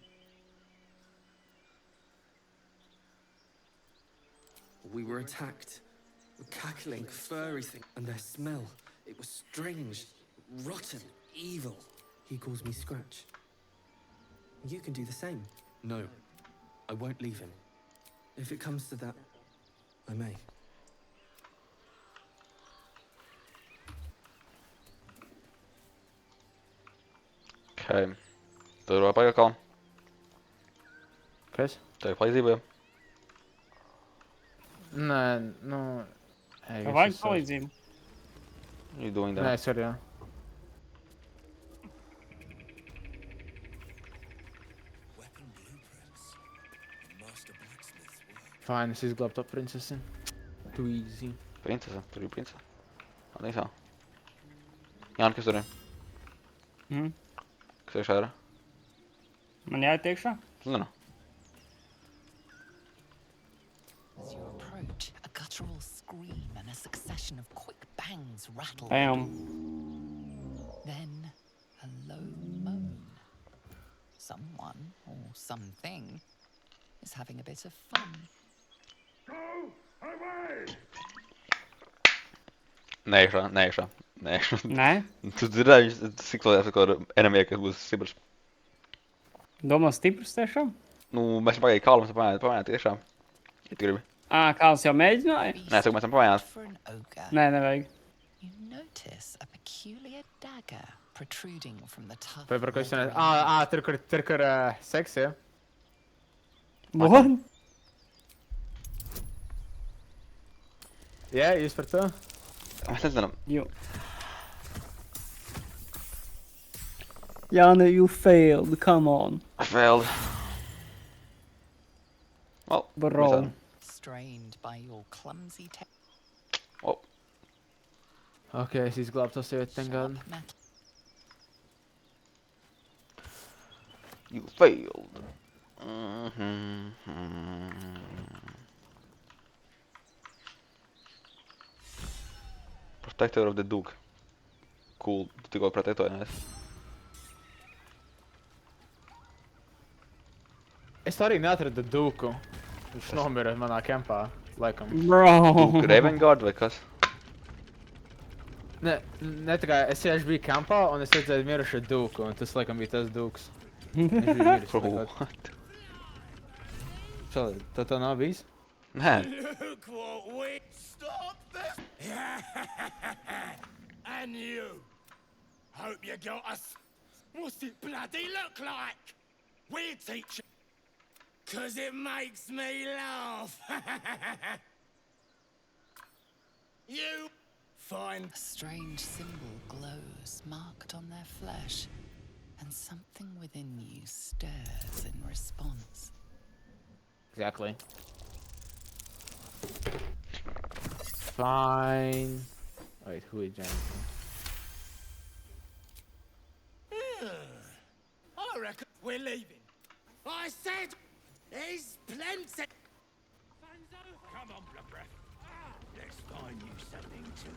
We were attacked. A cackling, furry thing. And their smell. It was strange, rotten, evil. He calls me Scratch. You can do the same. No, I won't leave him. If it comes to that, I may. Okay. Tur vēl pagaid kaln. Kas? Tev palīdzība jau? Nē, nu... Tev vajag palīdzību? You doing Nē, that? es varu, jā. Weapon blueprints. Master blacksmith's work. Fine, es izglābu to princesi. Too easy. Princesa? Tur ir princesa? Nē, tā. Jāni, kas tur ir? Mhm. Kas iekšā ir? Man jāiet iekšā? Zinu. As you approach, a guttural scream and a succession of quick bangs rattle. Bam. Then a low moan. Someone or something is having a bit of fun. Nē, iekšā. Nē? Tu dzirdēji, cik vēl jāsaka ar enemy, kas būs stiprs. Domā stiprs tiešām? Nu, mēs esam pagaidi kālu, mēs esam pamēģināt tiešām. Ja tu gribi. Kāds jau mēģināja? Nē, mēs esam pamēģināt. For an ogre, Nē, nevajag. you notice a peculiar dagger protruding from the tough. Vai par ko es leather runāju? Tur, kur seks, ja? What? Jā, jūs par to? Mēs nezinām. You. Jāni, you failed, come on. Failed. Well, Bro. strained by your clumsy Oh, Ok, es izglābu to sievieti, thank God. metal. you failed. Protector of the Duke. Cool, tu tikko protektojies. Es arī neatradu Dūku. Viņš nomira manā kempā, laikam. Bro. Duke Ravengard vai kas? Ne, tā kā es tieši biju kampā un es redzēju mirušu Dūku, un tas laikam bija tas Dūks. Viņš bija miris. Bro, vai kaut. what? Čau, tā nav bijis? Nē. Look what we... Stop this! And you! Hope you got us... What's it bloody look like? We're teaching... 'Cause it makes me laugh! You... Fine. A strange symbol glows, marked on their flesh, and something within you stirs in response. Exactly. Fine. Wait, who is Jonathan? I reckon we're leaving. I said there's plenty. Come on, blood breath. Let's find you something to eat.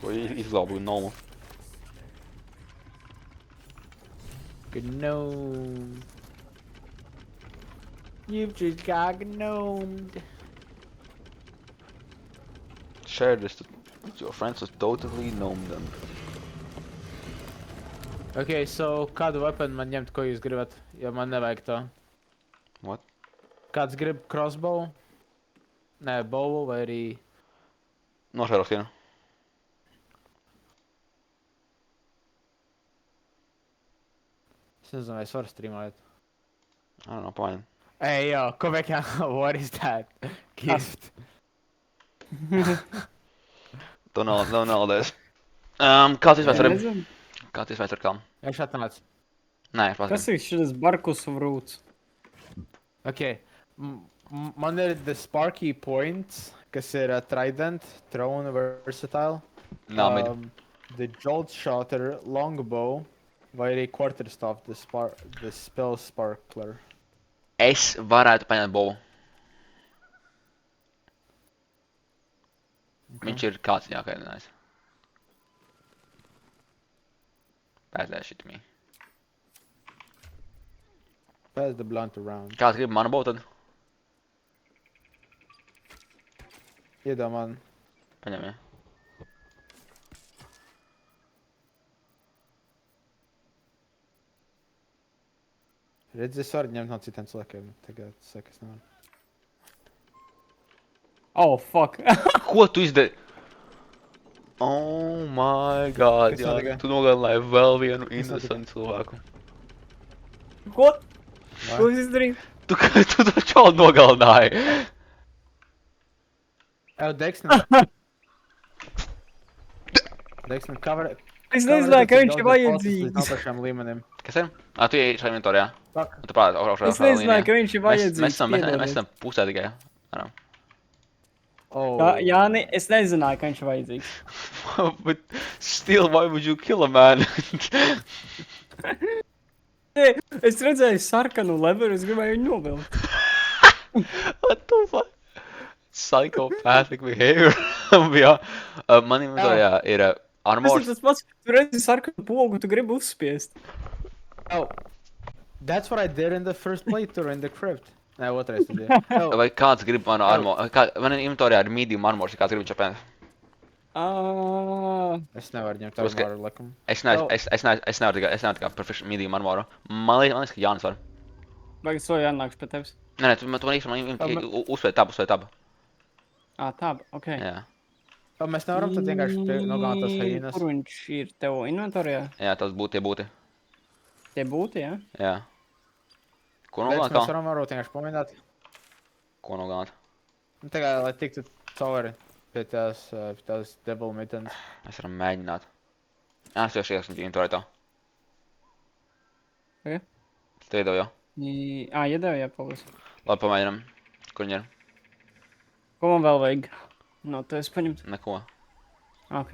Ko izglābu nomu. Gnome. You've just got gnomed. Share this with your friends who totally know them. Okay, so kādu weapon man ņemt, ko jūs gribat? Jo man nevajag to. What? Kāds grib crossbow? Nē, bow vai arī... Nošēro skrienu. Es nezinu, vai es varu streamēt. I don't know, pamēģini. Hey, yo, come back here. What is that? Gift. Tu nelādēs. Kāds izvērs ar... Nezinu. Kāds izvērs ar kam? Es atnācu. Nē, es Kas paskatījos. ir šis Barkus vrūts? Okay. Man ir the Sparky Points, kas ir Trident, Throne, Versatile. Nav midi. The Jolt Shotter, Longbow, vai arī Quarterstaff, the Spell Sparkler. Es varētu paņemt bovu. Viņš ir kāds jākaidinājis. Pass that shit to me. Pass the blunt around. Kāds grib manu bovu tad? Iedod man. Paņem, ja? Redz, es varu ņemt no citiem cilvēkiem. Tagad saka, es nevaru. Oh, fuck. Ko tu izdari? Oh my god, Kas jā. notika? Tu nogalināji vēl vienu innocentu cilvēku. Ko? Ko es izdarīju? Tu to čalu nogalināji. Evo, Deksni. Deksni, cover... Es nezināju, ka viņš ir vajadzīgs. Līdz nākošajam līmenim. Kas ir? Tu ieej šajā inventorā, jā? Fuck. Tu prāt, augšā Es nezināju, ka viņš ir vajadzīgs. Mēs esam pusē tikai. Varam. Oh. Jāni, es nezināju, ka viņš ir vajadzīgs. But still, why would you kill a man? Es redzēju sarkanu leveru, es gribēju viņu novilkt. What the fuck? Psychopathic behavior. Jā, man inventorījā ir Tas armors. ir tas pats, tu redzi sarkanu pogu, tu gribi uzspiest. Oh. That's what I did in the first playthrough in the crypt. Nē, otrais tu divi. Oh. Vai kāds grib manu armor? Man inventorījā ir medium armors, ja kāds grib čapēt. Es nevaru ņemt Uz ka- armoru likumu. Es nevaru tikai perfect medium armoru. Man liekas, ka Jānis var. Vai es to jānāks pie tevis? Nē, tu man īstenībā uzsvērt tabu. Tā, okei. Jā, Oh, mēs nevaram tad vienkārši nogalināt tos hyenas. Kur viņš ir tev inventorijā? jā, tas būtu, tie būti. Tie būtu, jā? Jā. Ko Mēs nogalināt? varam varbūt vienkārši pamēģināt. Ko nogalināt? Nu, tagad, lai tiktu cauri pie tās devil mittens. Mēs varam mēģināt. Jā, es tieši esmu inventorī tā. Ok. Es tev iedevu jau. Iedevu, jā, paldies. Labi, pamēģinam. Kur viņi ir? Ko man vēl vajag? No, tu esi paņemt. Neko. Ok.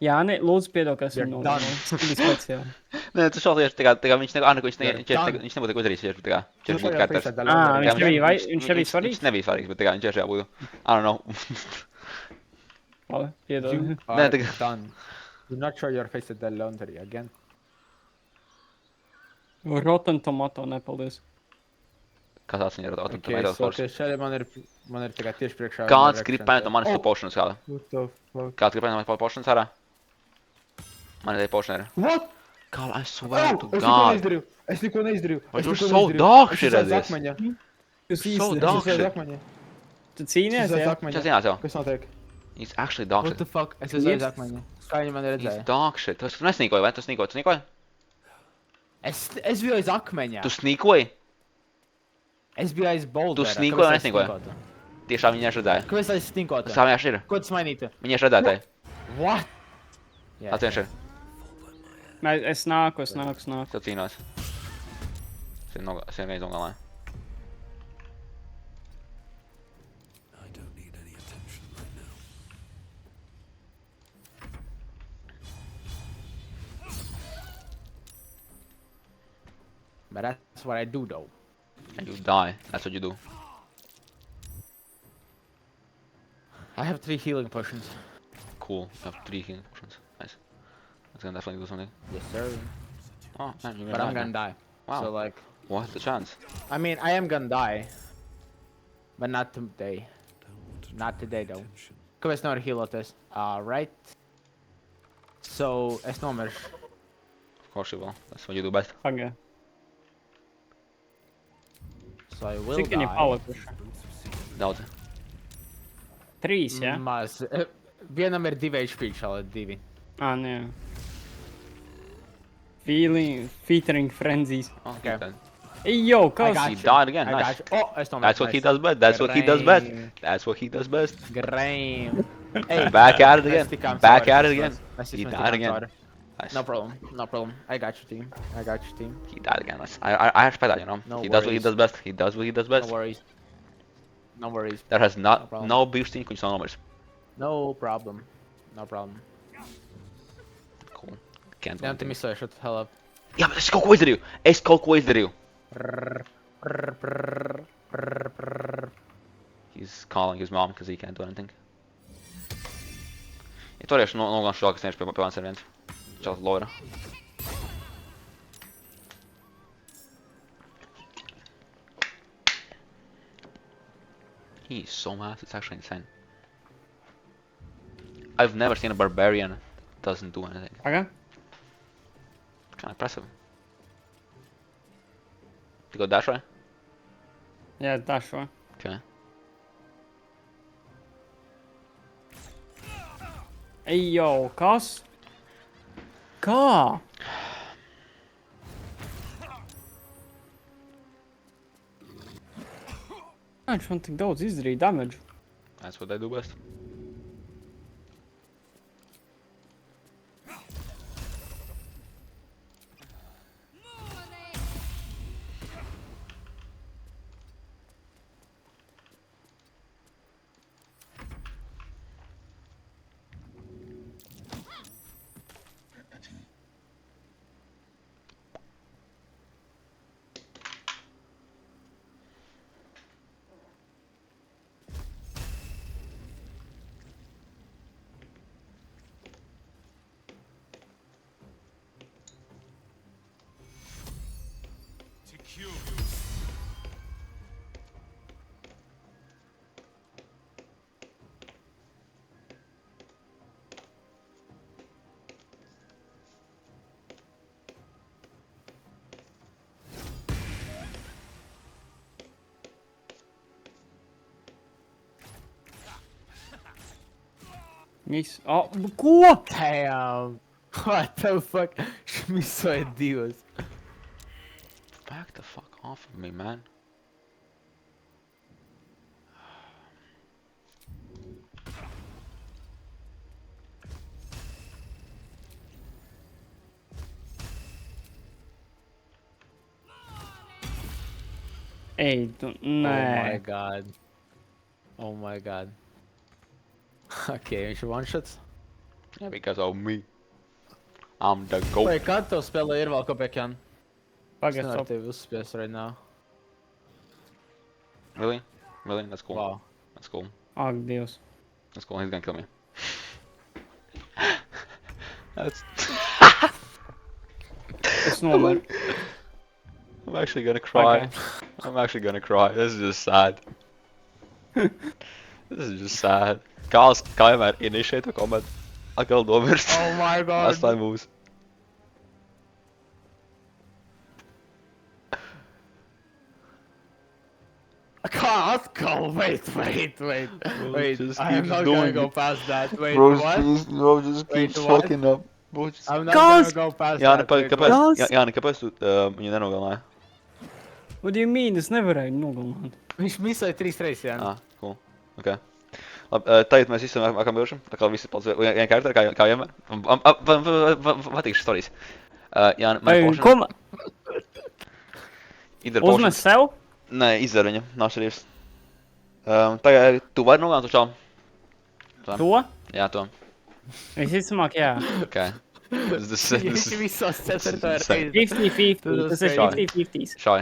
Jāni, lūdzu piedod, ka esmu You're nogalināju. Tas bija speciāli. Nē, tu šādi tieši tā kā viņš neko, viņš Done. nebūtu neko izdarījis, tieši tā kā. Viņš būtu Viņš kārters. Viņš nebija svarīgs? Viņš nebija svarīgs, bet tā kā viņš tieši būtu. I don't know. Labi, piedod. You Nē, are tagad- done. Do not show your face at the laundry again. Rotten tomato, nepaldies. Kas tāds viņa ir? Okay, so šeit man ir tagad tieši priekšā. Kāds grib paņemt no manis to potions kādā? What the fuck? Kāds grib paņemt no manis potions ārā? Man ir potion ir. What? Kā, I swear to Es neko God. neizdarīju. Es neko neizdarīju. But Es you're neko so neizdarīju. dog Es shit esmu at this. akmeņa. Jūs So īsti. dog Es esmu shit. akmeņa. Tu cīnies, Es esmu jā? akmeņa. Viņš zinās jau. Kas notiek? He's actually dog What shit. the fuck? Es esmu aiz akmeņa. Kā viņi man He's redzēja? dog shit. Tu nesnīkoji, vai? Tu snīkoji? Es biju aiz akmeņa. Tu snīkoji? Es biju aiz bouldera. Tu sneakoji vai nesneakoji? Tiešām viņa redzēja. Kāpēc es stinkotu? Tas vienkārši ir. Ko tas mainītu? Viņa redzēja tevi. What? Tas vienkārši ir. Es nāku. Es tev cīnos. Es vienreiz nogalināju. I don't need any attention right now. But that's what I do though. And you die. That's what you do. I have 3 healing potions. Cool. You have 3 healing potions. Nice. That's gonna definitely do something. Yes, sir. Oh, man, you're But I'm gonna gonna die. Wow. So like, What's the chance? I mean, I am gonna die. But not today. Don't want to Not today though. attention. Kāpēc nevar healoties? Right. So, es nomiršu. Of course you will. That's what you do best. Pagaid. So I will Cik viņi die. palikuši? Daudz. 3, jā? Maz. Vienam ir 2 HP, šādi 2. Nē. Featuring frenzies. Okay. Okay. Yo, kas? got He you. died again. I Nice. got you. Oh, es nomiršu. That's what he nice. does best. That's what he does best. Grame. That's what he does best. Grame. Hey, Back at it mēs again. tikām Back cauri, at it mēs- again. mēs He tikām died again. cauri. Nice. No problem. No problem. I got you, team. I got you, team. He died again. Nice. I respect that, you know. No He does what he worries. does best. He does what he does best. No worries. No worries. There has No not problem. no beef sting kun son numbers. No problem. No problem. Cool. Can't do Neam te anything. misēju, shut the hell up. Jā, bet es kaut ko izdarīju. Es kaut ko izdarīju. He's calling his mom because he can't do anything. Ja turiešu nogalināšu šo, kas vienkārši pie manis ir viens. Čels Laura. He's so massive, it's actually insane. I've never seen a barbarian that doesn't do anything. Pagaid. Kind of impressive. You go dash right? Jā, tā šo. Okay. Yo, kas? Kā? Kā viņš man tik daudz izdarīja damage? That's what they do best. Viss. Ko? Damn! What the fuck? Šmisoja divas. Back the fuck off of me, man. Ej, tu, Oh my nē. god. Oh my god. Ok, viņš ir one shots. Yeah, because of me. I'm the GOAT. Vai, kad tev spēlē ir vēl kopēkjan? Es Pagad, nevaru stop. tevi uzspiest right now. Really? Really? That's cool. Wow. That's cool. Ak, Dievs. That's cool. He's gonna kill me. That's. Es nomiru. I'm actually gonna cry. Okay. I'm actually gonna cry. This is just sad. This is just sad. Kā vienmēr initiate a comment. Atkal nomirst. Oh my god. Last time moves. Kā atkal? Wait. Wait, just I am keeps not doing gonna go it. past that. Wait, Bro, what? just Wait, keeps what? fucking up. Bro, just... I'm not Guys! gonna go past Jāni, that. Wait, kāpēc, Guys! Jāni, kāpēc tu viņu nenogalināji? What do you mean? Es nevarēju nogalināt. Viņš misoja 3 reizes, jā. Ah, cool. Ok. Labi, tagad mēs visi vakam bilšam, tā kā visi palic viena karakteri, kā vienmēr. Patīk šis storijas. Jāni, man Ej, potion. ko man? Either Uzmet potions. sev? Nē, izdzer viņu, nav šarīvs. Tagad tu vari nogalināt uz čalu. To? Jā, to. Visticamāk, jā. Ok. This Viņš is visos 4 insane. reizes. 50-50. Tas ir Šādi. 50-50. Šai.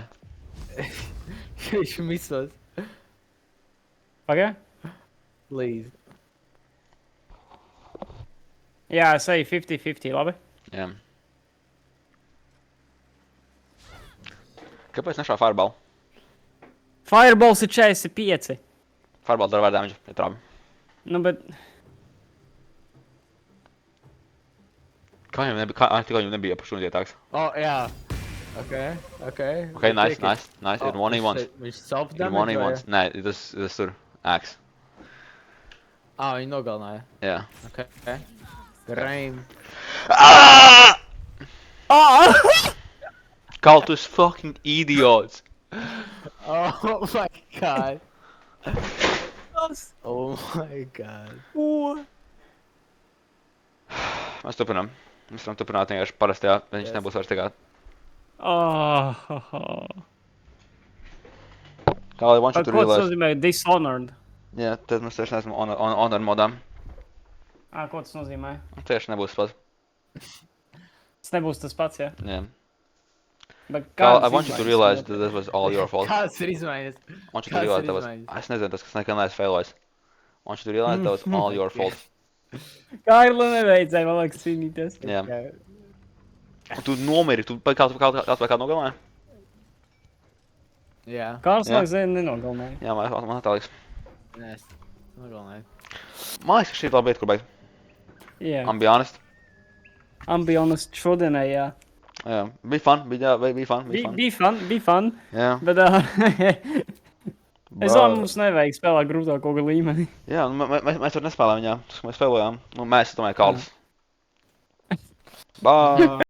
Viņš misos. Pagā? Please. Jā, es eju 50-50, labi? Jā. Kāpēc nešā fireball? Fireballs ir 45. Fireball dara vairāk damage, ja trābi. Nu, bet... Kā viņam nebija, tikko viņam nebija pašūnīt ietāks. Oh, jā. Ok. Ok, nice. Ir one he wants. Viņš self Ir one he damage wants. Nē, tas tur. Axe. Ah, viņi nogalināja. Jā. Ok. Graim. Kaltus fucking idiots. Oh my god. Oh my god. Mēs turpinām. Mēs varam turpināt vienkārši parastajā, viņš nebūs vairs tagad. Kā I want you to Ko tas realize. nozīmē dishonored? Jā, tad mēs tieši neesam honor modām. Ko tas nozīmē? Tieši nebūs pats. Tas nebūs tas pats, jā? Jā. Bet Kā kādas I want you to izmaiņas realize notiek? that this was all your fault. Kāds ir izmaiņas? I want you to Kāds realize ir that was... izmaiņas? Es nezinu, tas kas nekad neesmu failojis. I want you to realize that was all your fault. Kārli nevajadzēja, man liekas, cīnīties. Jā. Un tu nomiri, tu kāds nogalināji? Jā. Kārlis Jā. liekas, zina, nenogalināja. Jā, man tā liekas. Nē, es nogalināju. Man liekas, ka šī ir laba vieta, kur beigt. Jā. I'm be honest. Ambionas šodienai, jā. Jā, bija fun, bija fun. Bija fun. Jā. Bet es domāju, mums nevajag spēlēt grūtāko līmeni. Jā, mēs tur nespēlējām viņā. Mēs spēlējām. Mēs, tomēr, Kalds. Bye!